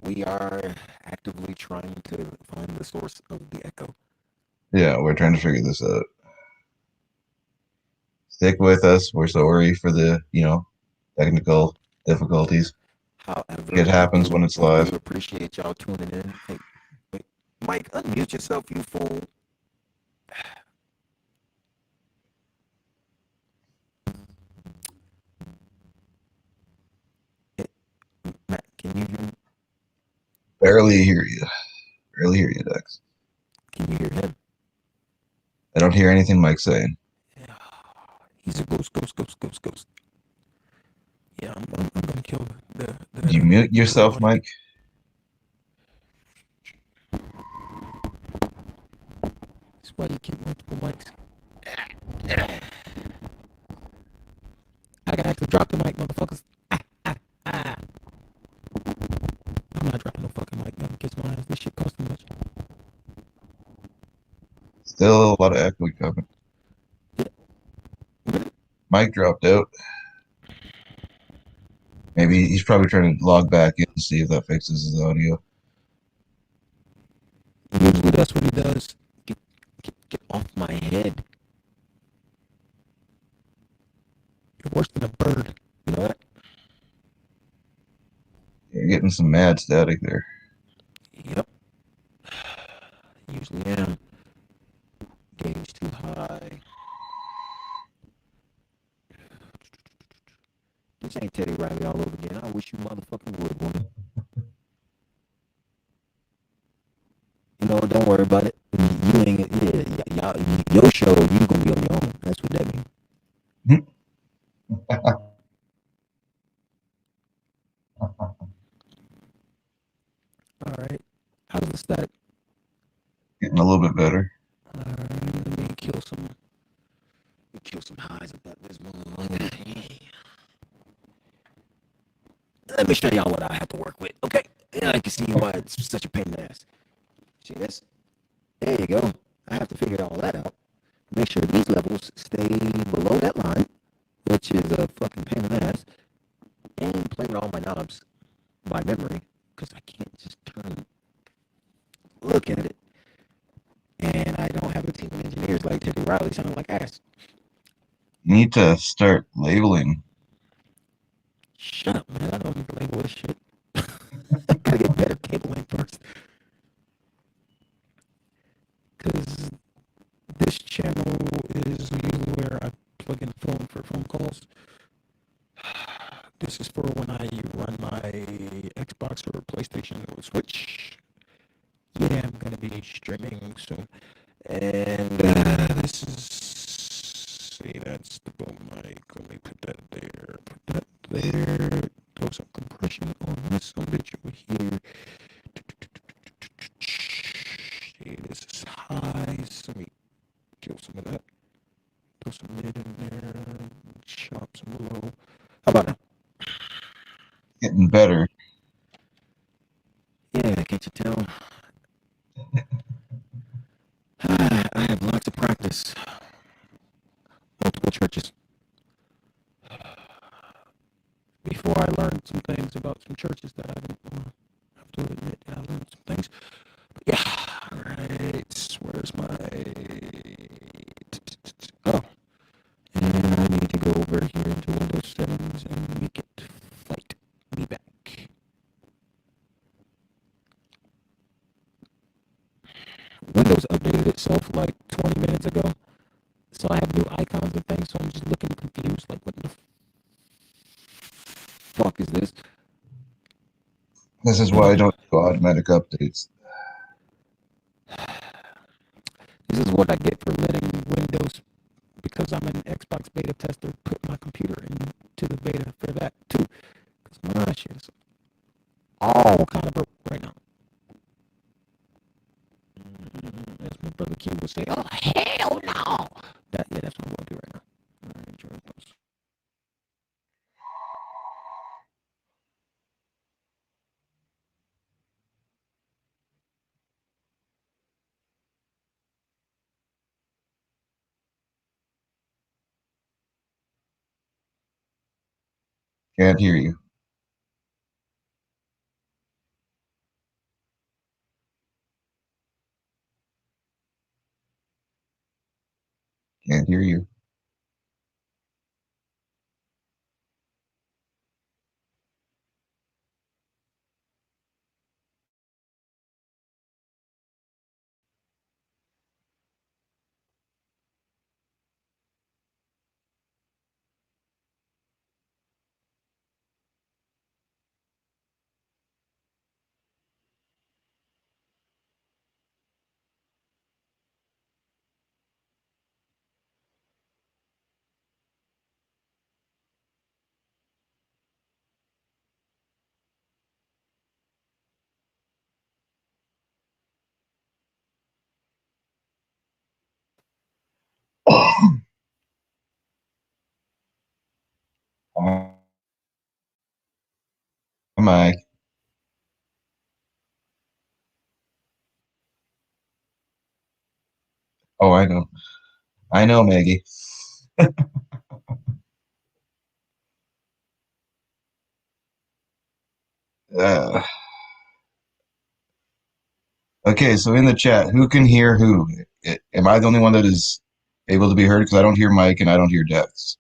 We are actively trying to find the source of the echo. Yeah, we're trying to figure this out. Stick with us. We're sorry for the, technical difficulties. However, It happens when it's we live. do appreciate y'all tuning in. Hey, wait, Mike, unmute yourself, you fool. Hey, Matt, can you hear me? Barely hear you. Barely hear you, Dex. Can you hear him? I don't hear anything Mike's saying. Yeah, he's a ghost. Yeah, I'm gonna kill the Did you mute yourself, robotic. Mike? That's why you keep multiple mics. I gotta actually drop the mic, motherfuckers. I'm not dropping no fucking mic, man. Kiss my ass. This shit costs too much. Still a lot of echo coming. Mike dropped out. Maybe he's probably trying to log back in to see if that fixes his audio. Usually that's what he does. Get off my head. You're worse than a bird. You know that? You're getting some mad static there. Yep. Usually am. Gain's too high. This ain't Teddy Riley all over again. I wish you motherfucking would, woman. You know, don't worry about it. You ain't, your show, you gonna be on your own. That's what that means. All right. How's the static? Getting a little bit better. All right. Let me kill some highs up at this moment. Let me show y'all what I have to work with. Okay. Yeah, I can see why it's such a pain in the ass. See this? There you go. I have to figure all that out. Make sure these levels stay below that line, which is a fucking pain in the ass. And play with all my knobs by memory, because I can't just look at it. And I don't have a team of engineers like Teddy Riley sounding like ass. You need to start labeling. Shut up, man. I don't need to label this shit. I gotta get better cabling first. Because this channel is usually where I plug in the phone for phone calls. This is for when I run my Xbox or PlayStation or Switch. Yeah, I'm gonna be streaming soon. And this is, see, that's the boom mic. Let me put that there. Throw some compression on this bitch over here. See, this is high. So let me kill some of that. Throw some mid in there. Chop some low. How about now? Getting better. Yeah, can't you tell? I have lots of practice. Multiple churches. Before I learned some things about some churches that I didn't have to admit that I learned some things. But yeah, alright. Where's my... Oh. And I need to go over here into Windows settings and make it fight me back. Windows updated itself like 20 minutes ago. So I have new icons and things, so I'm just looking confused, like what the fuck is this? This is why I don't do automatic updates. This is what I get for letting Windows, because I'm an Xbox beta tester, put my computer into the beta for that too. Because my shit is all kind of broke right now. As my brother Q would say, oh, hell no. That's what I'm going to do right now. All right, enjoy those. Can't hear you. Can't hear you. Mike. Oh, I know. I know, Maggie. Uh, okay, so in the chat, who can hear who? Am I the only one that is able to be heard? Because I don't hear Mike and I don't hear Dex.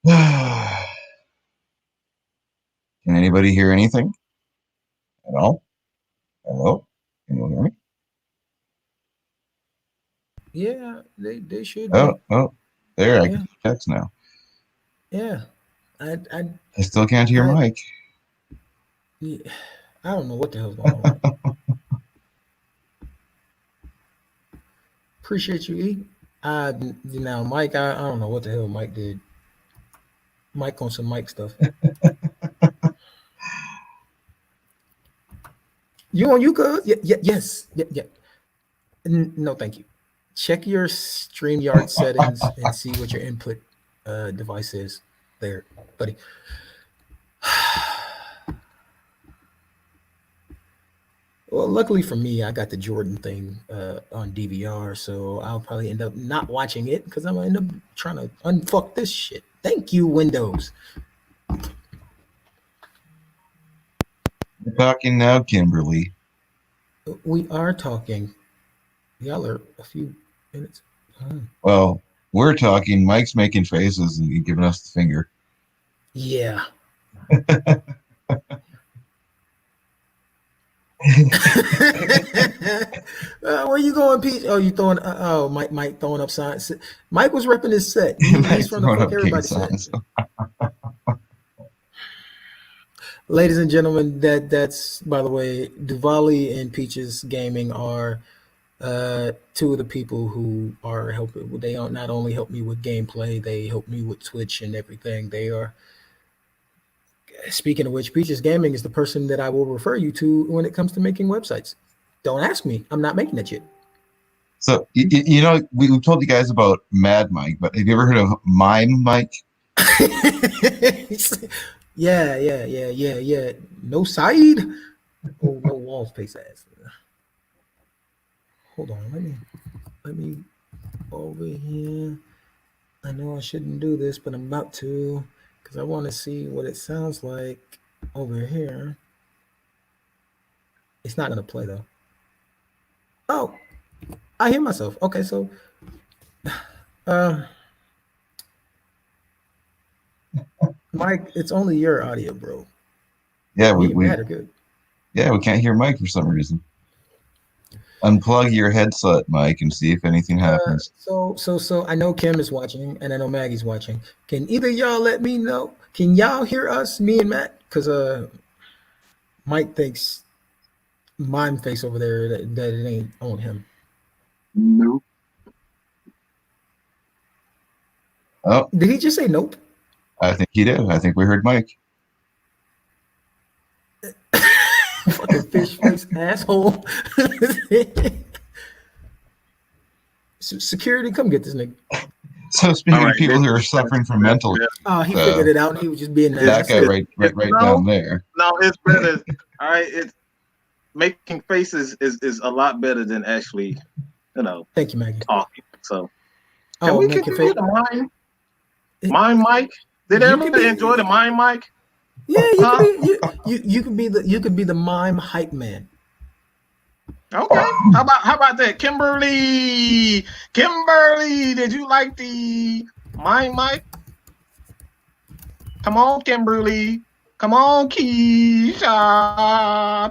Can anybody hear anything at all? Hello? Can you hear me? Yeah, they should be. Oh, there, I can Yeah, see Dex now. yeah. I, I, I still can't hear I, Mike. yeah, I don't know what the hell's going on with it. Appreciate you, E. Now, Mike, I don't know what the hell Mike did. Mike on some Mike stuff. You on you good? Yes. Yeah. No, thank you. Check your StreamYard settings and see what your input device is there, buddy. Well, luckily for me, I got the Jordan thing on DVR, so I'll probably end up not watching it because I'm gonna end up trying to unfuck this shit. Thank you, Windows. We're talking now, Kimberly. We are talking. Y'all are a few minutes behind. Well, we're talking. Mike's making faces and giving us the finger. Yeah. Where you going, Pete? Oh, you throwing? Oh, Mike throwing up signs. Mike was repping his set. He's Mike's from the throwing fuck up gang everybody set. signs. Ladies and gentlemen, that's by the way, Duvali and Peaches Gaming are two of the people who are helping. They not only help me with gameplay, they help me with Twitch and everything. They are Speaking of which, Peaches Gaming is the person that I will refer you to when it comes to making websites. Don't ask me. I'm not making that shit. So you know, we've told you guys about Mad Mike, but have you ever heard of Mime Mike? Yeah. No side. Oh, no walls, face ass. Hold on. Let me over here. I know I shouldn't do this, but I'm about to because I want to see what it sounds like over here. It's not gonna play though. Oh, I hear myself. Okay, so uh, Mike, it's only your audio, bro. Yeah, Me and Matt are good. we can't hear Mike for some reason. Unplug your headset, Mike, and see if anything happens. So I know Kim is watching, and I know Maggie's watching. Can either y'all let me know? Can y'all hear us, me and Matt? Because Mike thinks mime face over there that it ain't on him. Nope. Oh, Did he just say nope? I think he did. I think we heard Mike. Fucking fish face asshole. Security, come get this nigga. So speaking All of right, people who are suffering from mental, Oh, he figured it out. And he was just being an that ass. guy right down there. No, it's better. All right, it's making faces is a lot better than actually, Thank you, Maggie. talking. So can Oh, we make your continue face. the mime mic? Did You could everybody be- enjoy the mime mic? Yeah, Huh? you could be the mime hype man. Okay. How about that, Kimberly? Kimberly, did you like the mime mic? Come on, Kimberly. Come on, Keisha.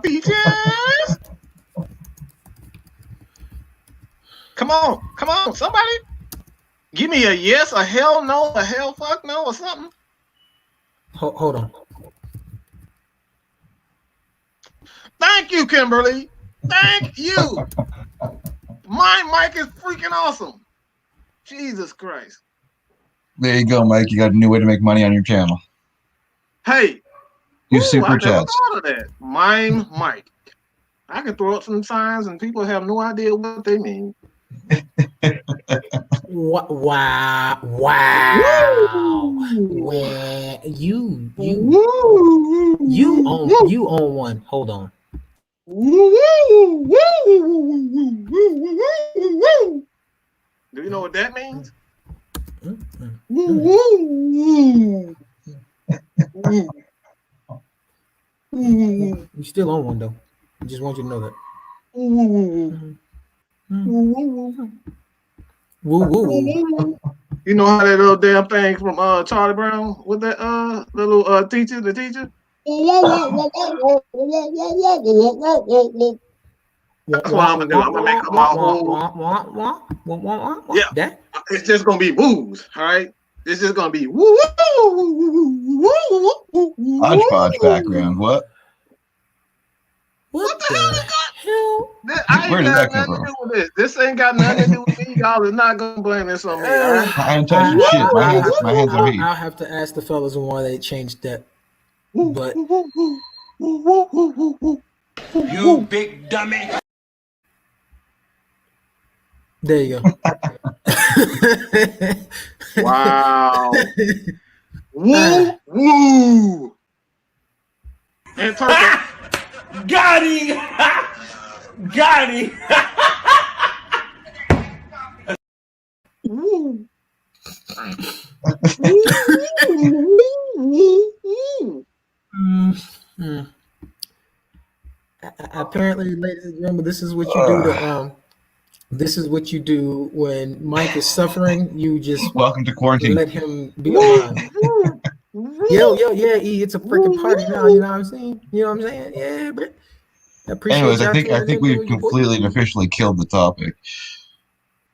Peaches. Come on, somebody. Give me a yes, a hell no, a hell fuck no, or something. Hold on. Thank you, Kimberly. Thank you. My mic is freaking awesome. Jesus Christ. There you go, Mike. You got a new way to make money on your channel. Hey. Do I super never chats. thought of that. Mime mic. I can throw up some signs and people have no idea what they mean. Wow. Where you own one. Hold on. Do you know what that means? You still own one though. I just want you to know that. Woo. You know how that little damn thing from Charlie Brown with that little teacher, the teacher? That's what I'm gonna do. I'm gonna make up my whole. Yeah, That? it's just gonna be moves. All right, it's just gonna be woo. Hodgepodge background. What? What the hell? Where did that come from? Do with this. This ain't got nothing to do with me. Y'all is not gonna blame this on me. All right. I ain't touching shit. My hands are heat. I'll have to ask the fellas why they changed that. But You big dummy. there you go. Wow. Woo. And Turtle. Got him. Got him. Apparently, ladies and gentlemen, this is what you do to this is what you do when Mike is suffering. You just Welcome to quarantine. let him be alive. Yeah, E, it's a freaking party now. You know what I'm saying? Yeah, but I appreciate Anyways, I y'all think tuning in, we've doing your boy. completely and officially killed the topic.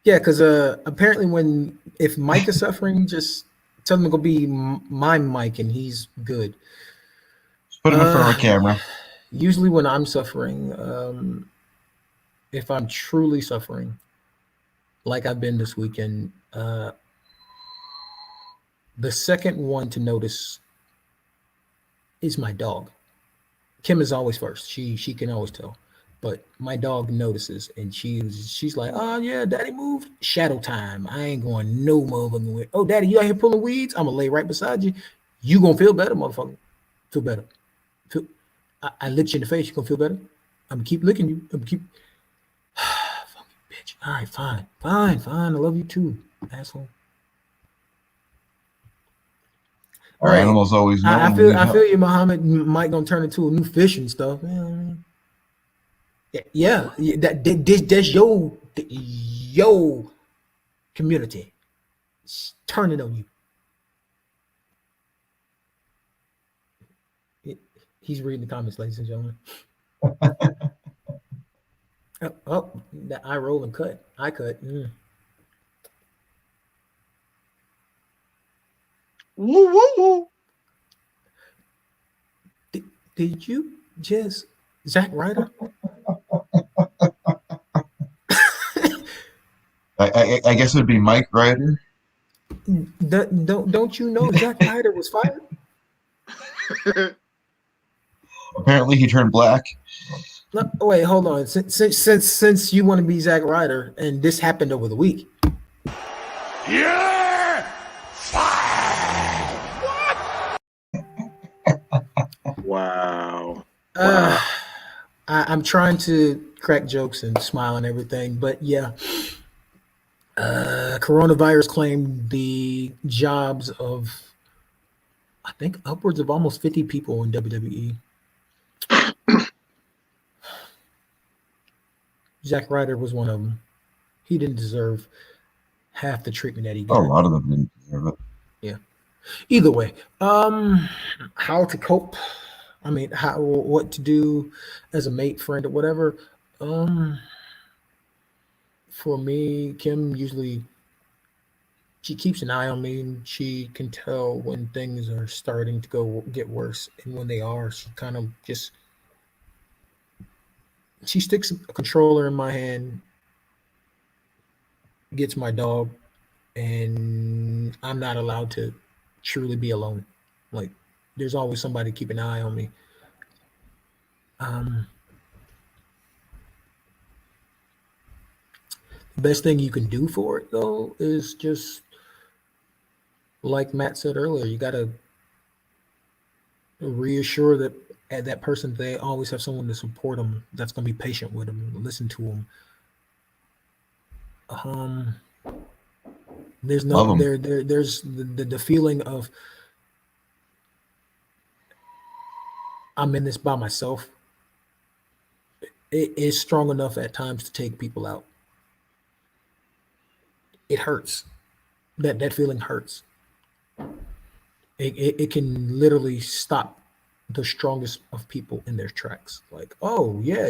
Yeah, because apparently if Mike is suffering, just tell him to go be my Mike and he's good. Just put him in front of a camera. Usually when I'm suffering, if I'm truly suffering, like I've been this weekend, the second one to notice is my dog. Kim is always first. She can always tell. But my dog notices and she's like, oh yeah, daddy moved. Shadow time. I ain't going no motherfucking way. Oh, daddy, you out here pulling weeds? I'm gonna lay right beside you. You gonna feel better, motherfucker. Feel better. Feel, I licked you in the face, you gonna feel better? I'm gonna keep licking you. I'm gonna keep fucking bitch. All right, fine. Fine, fine. I love you too, asshole. All Our right. animals always know I when we feel need I help. feel you, Muhammad might gonna turn into a new fish and stuff. Yeah, that's your community. It's turning on you. It- he's reading the comments, ladies and gentlemen. That eye roll and cut. I cut. Woo woo woo. Did you just Zack Ryder? I guess it would be Mike Ryder. Don't you know Zack Ryder was fired? Apparently, he turned black. No, wait, hold on. Since you want to be Zack Ryder, and this happened over the week. Yeah! Wow. Uh, I'm trying to crack jokes and smile and everything, but yeah, coronavirus claimed the jobs of I think upwards of almost 50 people in WWE. Zack Ryder was one of them. He didn't deserve half the treatment that he Oh, a got. lot of them didn't deserve it. Yeah. Either way, how to cope? I mean, what to do as a mate, friend, or whatever. Um, for me, Kim usually she keeps an eye on me and she can tell when things are starting to get worse, and when they are, she kind of just she sticks a controller in my hand, gets my dog, and I'm not allowed to truly be alone. Like there's always somebody to keep an eye on me. Um, the best thing you can do for it though is just like Matt said earlier, you got to reassure that person they always have someone to support them that's going to be patient with them, listen to them. Um, there's no Love them. there's the feeling of I'm in this by myself. It is strong enough at times to take people out. It hurts. That feeling hurts. It can literally stop the strongest of people in their tracks. Like, oh yeah,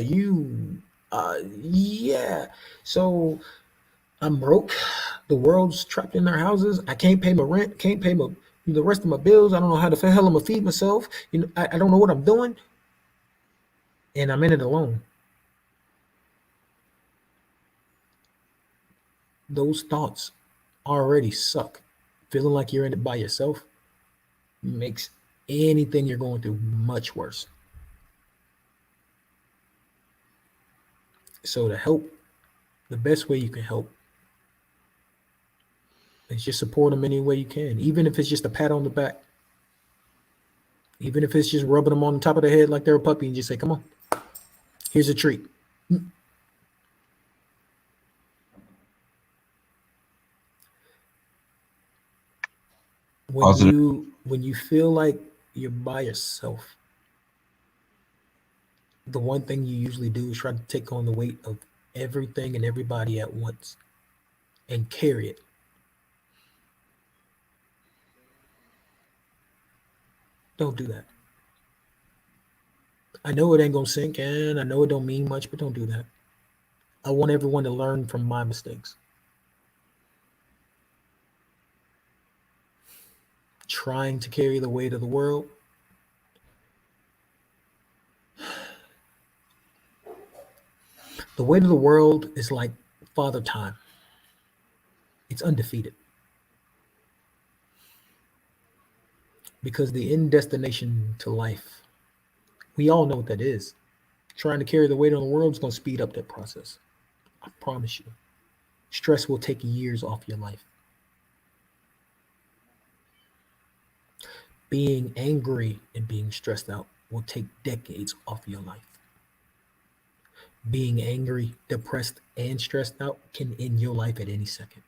yeah. So I'm broke. The world's trapped in their houses. I can't pay my rent. Can't pay the rest of my bills. I don't know how the hell I'm gonna feed myself. I don't know what I'm doing, and I'm in it alone. Those thoughts already suck. Feeling like you're in it by yourself makes anything you're going through much worse. So to help, the best way you can help is just support them any way you can, even if it's just a pat on the back, even if it's just rubbing them on the top of the head like they're a puppy and just say, "Come on, here's a treat." When Positive. you feel like you're by yourself, the one thing you usually do is try to take on the weight of everything and everybody at once and carry it. Don't do that. I know it ain't gonna sink in. I know it don't mean much, but don't do that. I want everyone to learn from my mistakes. Trying to carry the weight of the world, the weight of the world is like father time. It's undefeated. because the end destination to life, we all know what that is. Trying to carry the weight on the world is going to speed up that process. I promise you. Stress will take years off your life. Being angry and being stressed out will take decades off your life. Being angry, depressed, and stressed out can end your life at any second.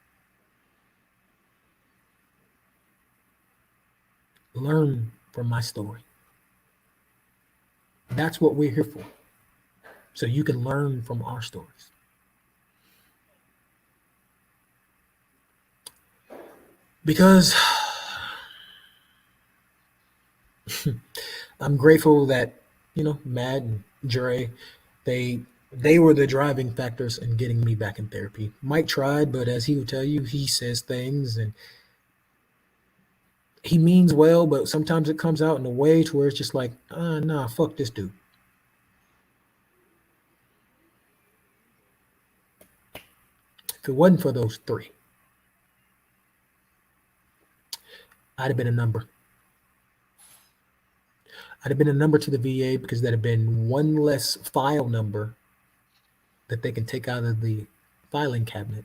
Learn from my story. That's what we're here for. So you can learn from our stories. Because I'm grateful that, Matt and Dre, they they were the driving factors in getting me back in therapy. Mike tried, but as he would tell you, he says things and he means well, but sometimes it comes out in a way to where it's just like, nah, fuck this dude. If it wasn't for those three, I'd have been a number. I'd have been a number to the VA because that'd have been one less file number that they can take out of the filing cabinet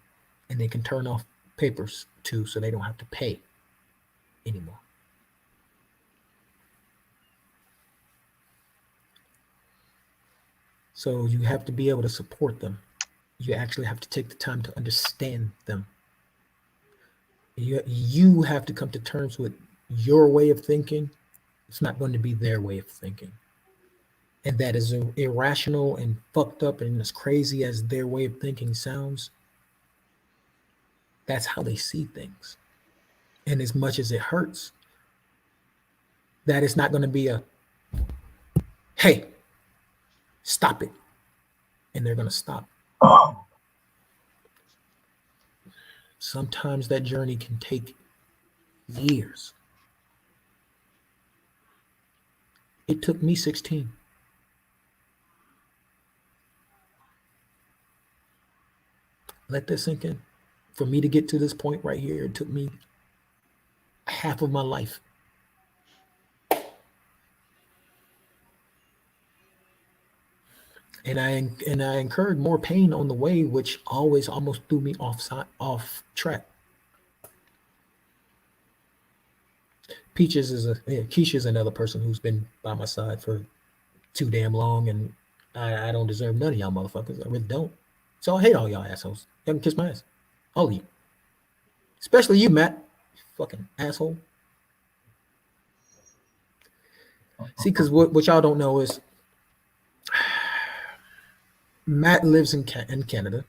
and they can turn off papers to so they don't have to pay anymore. So you have to be able to support them. You actually have to take the time to understand them. You have to come to terms with your way of thinking. It's not going to be their way of thinking. And that is irrational and fucked up and as crazy as their way of thinking sounds, that's how they see things. And as much as it hurts, that is not going to be a, hey, stop it. And they're going to stop. Sometimes that journey can take years. It took me 16. Let that sink in. For me to get to this point right here, it took me half of my life. And I incurred more pain on the way, which always almost threw me off track. Keisha's another person who's been by my side for too damn long, and I don't deserve none of y'all motherfuckers. I really don't. So I hate all y'all assholes. Y'all can kiss my ass. All of you. Especially you, Matt. You fucking asshole. See, because what y'all don't know is Matt lives in Canada.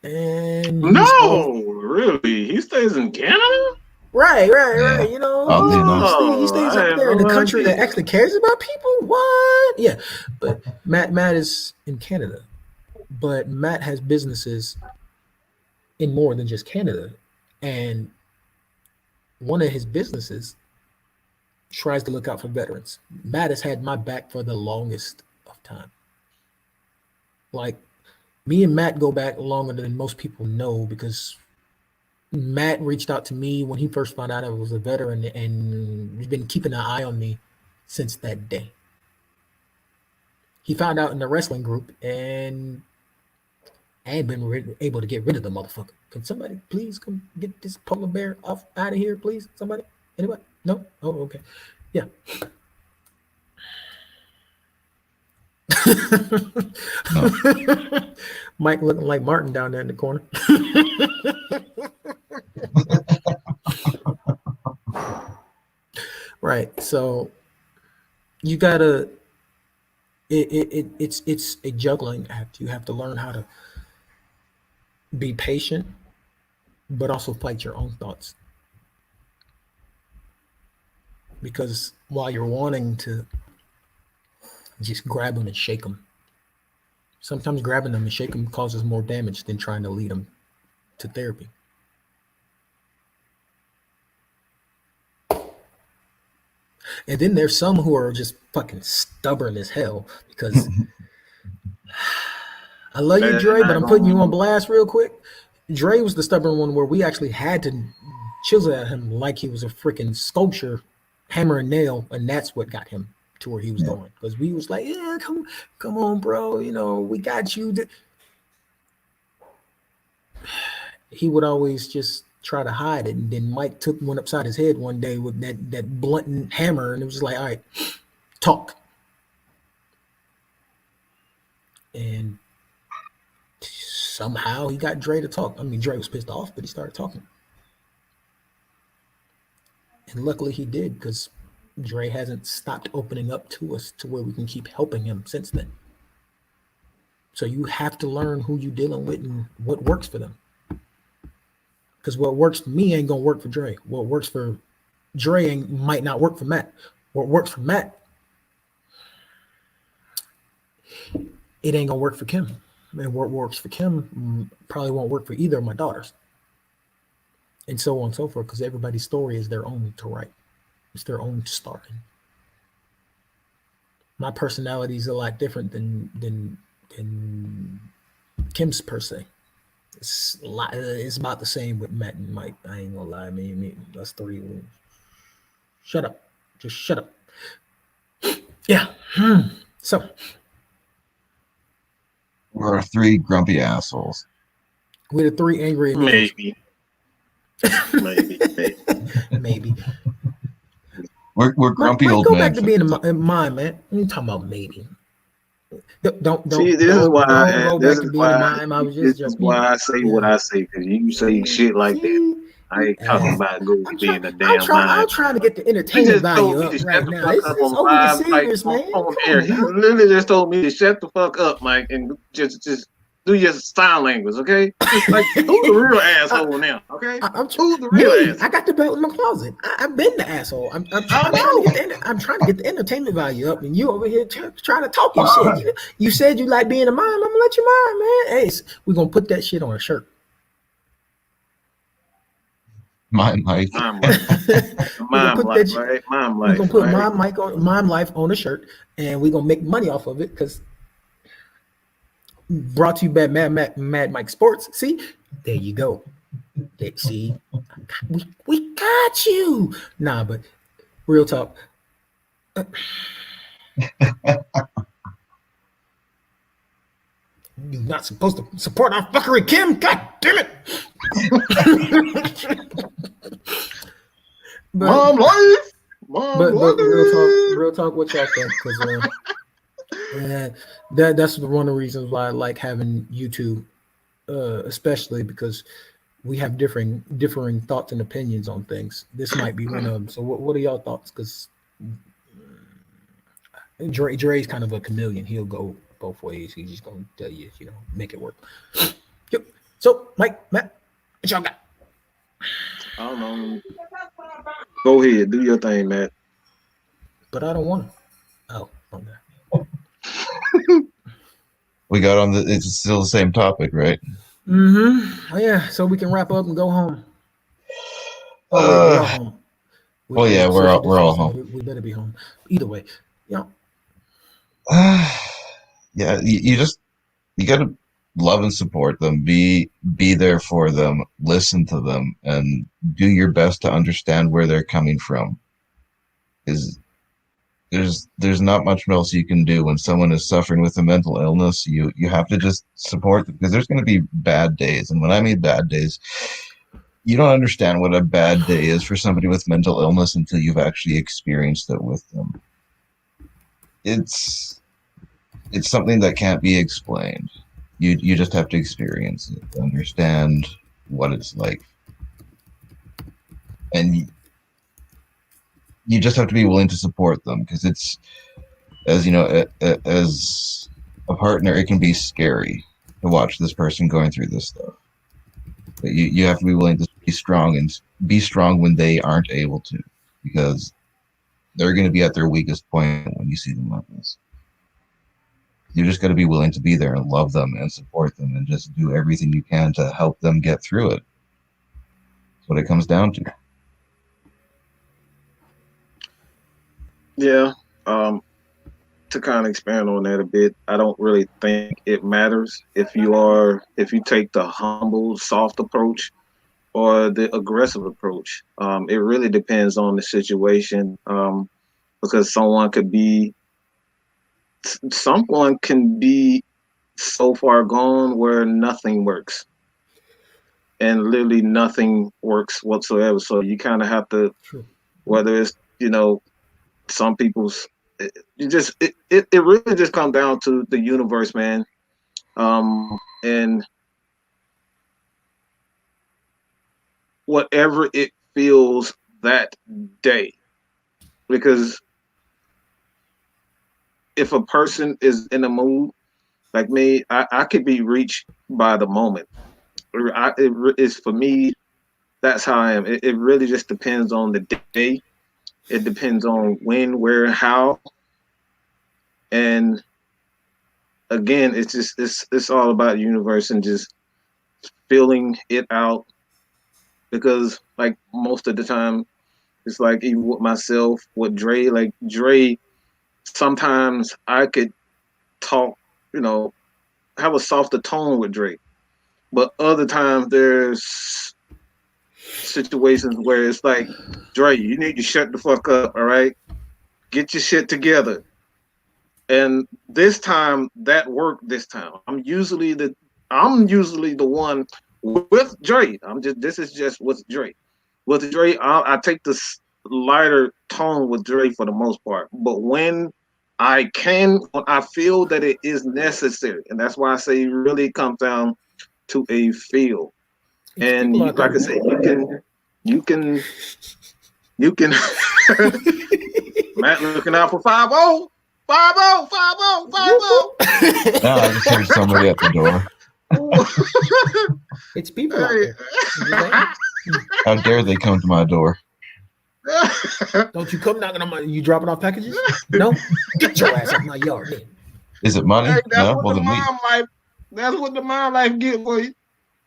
And no, really? He stays in Canada? Right. Yeah. You know, Oddly enough. he stays I up had there in no the country idea. that actually cares about people. What? Yeah, but Matt is in Canada, but Matt has businesses in more than just Canada, and one of his businesses tries to look out for veterans. Matt has had my back for the longest of time. Like me and Matt go back longer than most people know because Matt reached out to me when he first found out I was a veteran, and he's been keeping an eye on me since that day. He found out in the wrestling group, and I had been able to get rid of the motherfucker. Can somebody please come get this polar bear off out of here, please? Somebody? Anybody? No? Oh, okay. Yeah. No. Mike looking like Martin down there in the corner. Right. So you gotta it's a juggling act. You have to learn how to be patient, but also fight your own thoughts. Because while you're wanting to just grab them and shake them, sometimes grabbing them and shaking them causes more damage than trying to lead them to therapy. And then there's some who are just fucking stubborn as hell because I love you, Man, Dre, but not I'm putting you on gonna- blast real quick. Dre was the stubborn one where we actually had to chisel at him like he was a freaking sculpture, hammer and nail, and that's what got him to where he was Yeah. going. Because we was like, yeah, come on, bro, we got you. He would always just try to hide it, and then Mike took one upside his head one day with that blunt hammer, and it was like, all right, talk. And somehow he got Dre to talk. I mean, Dre was pissed off, but he started talking. And luckily he did, because Dre hasn't stopped opening up to us to where we can keep helping him since then. So you have to learn who you dealing with and what works for them. Because what works for me ain't gonna work for Dre. What works for Dre might not work for Matt. What works for Matt, it ain't gonna work for Kim. And what works for Kim probably won't work for either of my daughters. And so on and so forth, because everybody's story is their own to write. It's their own to start in. My personality is a lot different than Kim's per se. It's about the same with Matt and Mike. I ain't gonna lie. Me, us three. Shut up. Just shut up. Yeah. So We're three grumpy assholes. we're the three angry amigos. Maybe. We're Mike, grumpy old go men. back to being a mime, man. You talking about maybe? Don't See, this is why. go This back to is being a why. mime. I was This just is joking. why I say what I say, because you say shit like that. I ain't talking about go being a damn mind. I'm trying to get the He entertainment just told value me up to right shut the now. fuck It's up on overly live, like serious, man. on Come air. on He now. literally just told me to shut the fuck up, Mike, and just do your sign language, okay? Like, who's the real asshole now, okay? Who's the real Me, asshole? I got the belt in my closet. I've been the asshole. I'm trying to get the entertainment value up, and you over here trying to talk your shit. You said you like being a mime. I'm gonna let you mime, man. Hey, we're gonna put that shit on a shirt. My Mike. Mime life. Mime life, right? Mime We're life, gonna put right? mime life on a shirt, and we're gonna make money off of it because brought to you by Mad Mike Sports. See, there you go. See, we got you. Nah, but real talk. You're not supposed to support our fuckery, Kim. God damn it. Mom life. Mom life. Real talk. What y'all think? Because that's one of the reasons why I like having you two, especially because we have differing thoughts and opinions on things. This might be one of them. So what are y'all thoughts? Because Dre's kind of a chameleon. He'll go both ways. He's just gonna tell you, make it work. Yep. So Mike, Matt, what y'all got? I don't know. Go ahead, do your thing, Matt. But I don't want to. Oh, okay. We got on it's still the same topic, right? Mm-hmm. Oh, yeah, so we can wrap up and go home. Oh wait, we are home. Yeah, we're all home. We better be home. Either way, yeah, you gotta love and support them. Be there for them. Listen to them, and do your best to understand where they're coming from. Is there's not much else you can do when someone is suffering with a mental illness. You have to just support them, because there's going to be bad days, and when I mean bad days, you don't understand what a bad day is for somebody with mental illness until you've actually experienced it with them. It's something that can't be explained. You just have to experience it to understand what it's like, and you just have to be willing to support them, because it's, as you know, as a partner, it can be scary to watch this person going through this stuff. But you have to be willing to be strong, and be strong when they aren't able to, because they're going to be at their weakest point when you see them like this. You just got to be willing to be there and love them and support them, and just do everything you can to help them get through it. That's what it comes down to. Yeah. To kind of expand on that a bit, I don't really think it matters if you take the humble, soft approach, or the aggressive approach. It really depends on the situation, because someone can be so far gone where nothing works, and literally nothing works whatsoever. So you kind of have to, True. whether it's some people's, it really just comes down to the universe, man. And whatever it feels that day, because if a person is in a mood like me, I could be reached by the moment. It's for me. That's how I am. It really just depends on the day. It depends on when, where, how, and again, it's all about universe and just feeling it out. Because like most of the time, it's like even with myself, with Dre, like Dre, sometimes I could talk, you know, have a softer tone with Dre, but other times there's situations where it's like, Dre, you need to shut the fuck up, all right? Get your shit together. And this time that worked this time. I'm usually the one with Dre. This is just with Dre. With Dre, I take this lighter tone with Dre for the most part. But when when I feel that it is necessary, and that's why I say it really comes down to a feel. It's And people out there, like I man. said, you can Matt looking out for 5-0. 5-0, 5-0, 5-0. No, I just heard somebody at the door. It's people out Hey. there. How dare they come to my door? Don't you come knocking on my? You dropping off packages? No, get your ass out my yard, man. Is it money? Hey, that's No, what well the then leave. mom life. That's what the mom life get for you.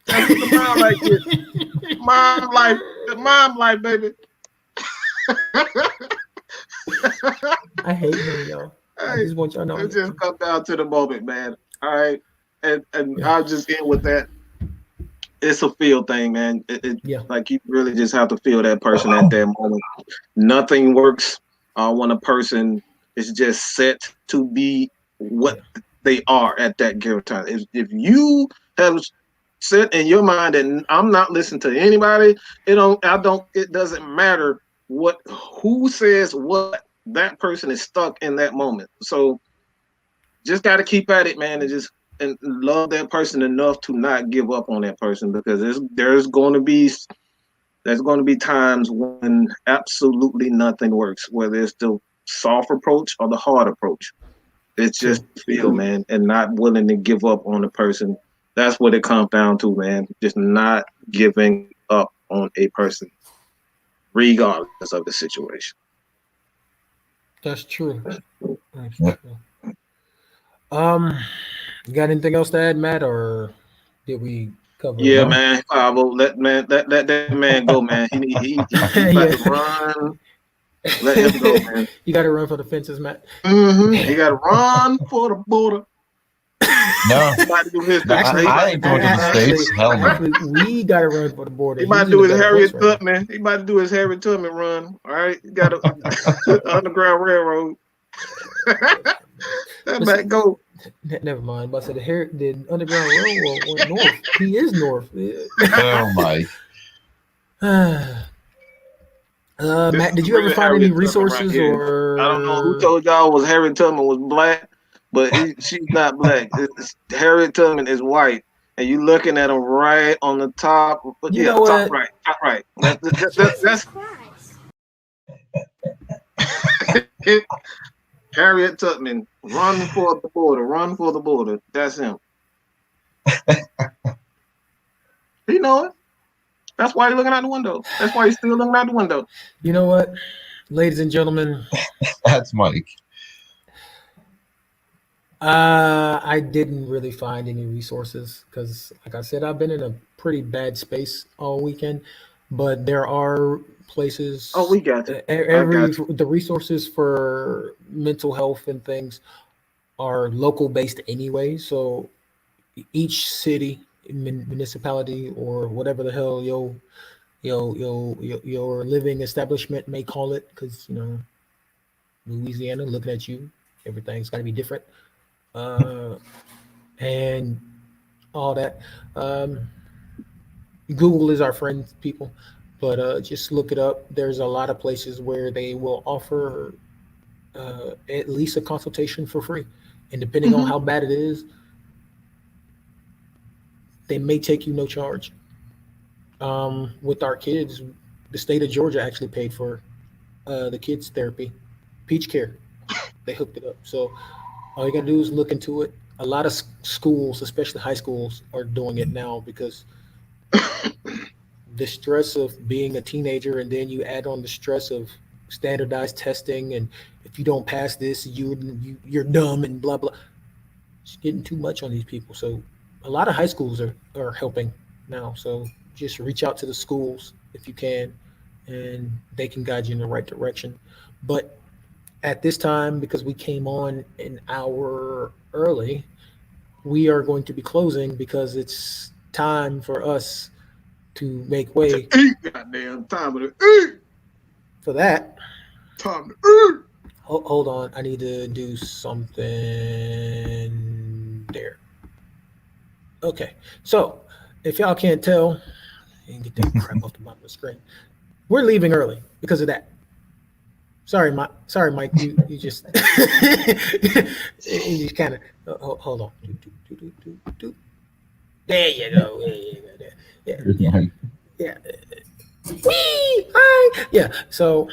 That's what the mom life get. Mom life, the mom life, baby. I hate him, y'all. I Hey, just want y'all to know. it just comes down to the moment, man. All right, and Yeah. I'll just end with that. It's a feel thing, man. Yeah. Like you really just have to feel that person at that moment. Nothing works when a person is just set to be what they are at that given time. If you have set in your mind that I'm not listening to anybody, it doesn't matter who says what. That person is stuck in that moment. So just got to keep at it, man, and love that person enough to not give up on that person, because there's going to be times when absolutely nothing works, whether it's the soft approach or the hard approach. It's just feel, man, and not willing to give up on the person. That's what it comes down to, man. Just not giving up on a person, regardless of the situation. That's true. That's Yeah. true. You got anything else to add, Matt, or did we cover Yeah, it? No. man. Let that man go, man. He about to run. Let him go, man. You got to run for the fences, Matt. He got to run for the border. No. He about to do his. I ain't going to the States. Hell no. Actually, we got to run for the border. He about to He's in do a his better Harriet place right now. Tubman. He about to do his Harriet Tubman run. All right, he got a Underground Railroad. Let back go. Never mind. But I said the Underground Railroad went north. He is north. Oh my. Matt, did is you ever really find any Harriet Tubman right resources here. or? I don't know who told y'all was Harriet Tubman was black, but she's not black. Harriet Tubman is white, and you looking at him right on the top. You Yeah, know top what? right, top right. That's Harriet Tubman. Run for the border. Run for the border. That's him. He know it. That's why he's looking out the window. That's why he's still looking out the window. You know what, ladies and gentlemen, That's Mike. I didn't really find any resources because, like I said, I've been in a pretty bad space all weekend. But there are places. Oh, we got you. The resources for mental health and things are local based anyway. So each city municipality or whatever the hell your living establishment may call it, because Louisiana looking at you, everything's got to be different, and all that. Google is our friend, people, but just look it up. There's a lot of places where they will offer at least a consultation for free, and depending on how bad it is, they may take you no charge. With our kids, the state of Georgia actually paid for the kids' therapy, Peach Care. They hooked it up. So all you gotta do is look into it. A lot of schools, especially high schools, are doing it now because the stress of being a teenager, and then you add on the stress of standardized testing, and if you don't pass this, you're dumb and blah blah. It's getting too much on these people. So a lot of high schools are helping now. So just reach out to the schools if you can, and they can guide you in the right direction. But at this time, because we came on an hour early, we are going to be closing because it's time for us to make way Goddamn time to eat. for that. Time to eat. Hold on, I need to do something there. Okay, so if y'all can't tell, and get that crap off the bottom of the screen, we're leaving early because of that. Sorry, Mike. Sorry, Mike. You just you kind of hold on. There you go. Yeah. Wee! Hi! Yeah. So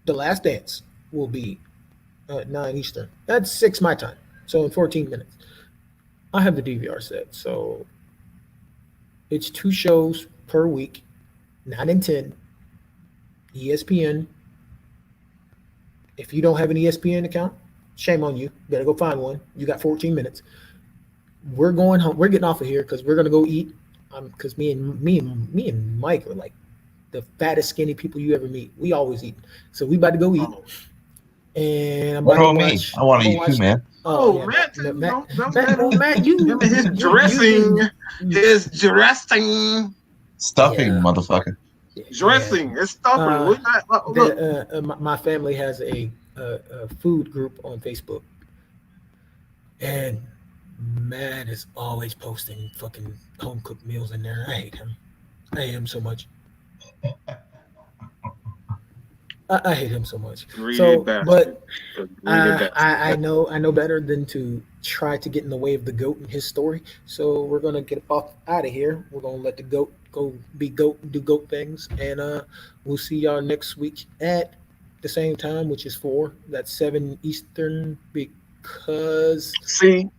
the last dance will be at 9 Eastern. That's 6 my time. So in 14 minutes. I have the DVR set. So it's 2 shows per week, 9 and 10. ESPN. If you don't have an ESPN account, shame on you. Better go find one. You got 14 minutes. We're going home. We're getting off of here because we're gonna go eat. Because me and Mike are like the fattest, skinny people you ever meet. We always eat. So we about to go eat. And I'm What about about to me? watch. I want to eat too, man. Matt, Matt, you his dressing, his dressing, Stuffing, Yeah. motherfucker. dressing. It's stuffing. We're not. Look, My family has a food group on Facebook, and Matt is always posting fucking home cooked meals in there. I hate him. I hate him so much. I hate him so much. But I know better than to try to get in the way of the goat and his story. So we're gonna get off out of here. We're gonna let the goat go be goat and do goat things, and we'll see y'all next week at the same time, which is 4. That's 7 Eastern, because see,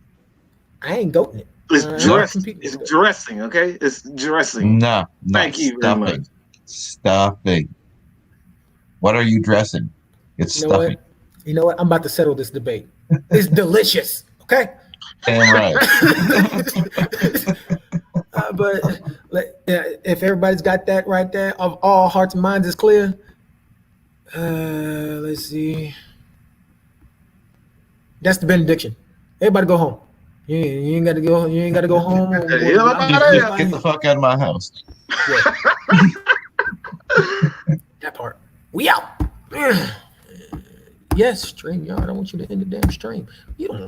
I ain't goating it. it's dressing. It's dressing. Okay, it's dressing. No, Thank you very much. Stuffing. What are you dressing? It's You know stuffing. what? You know what? I'm about to settle this debate. It's delicious. Okay. Damn right. But if everybody's got that right there, of all hearts and minds is clear. Let's see. That's the benediction. Everybody go home. You ain't got to go. You ain't got to go home. Just get the fuck out of my house. Yeah. That part. We out. Yes, StreamYard. I want you to end the damn stream. You don't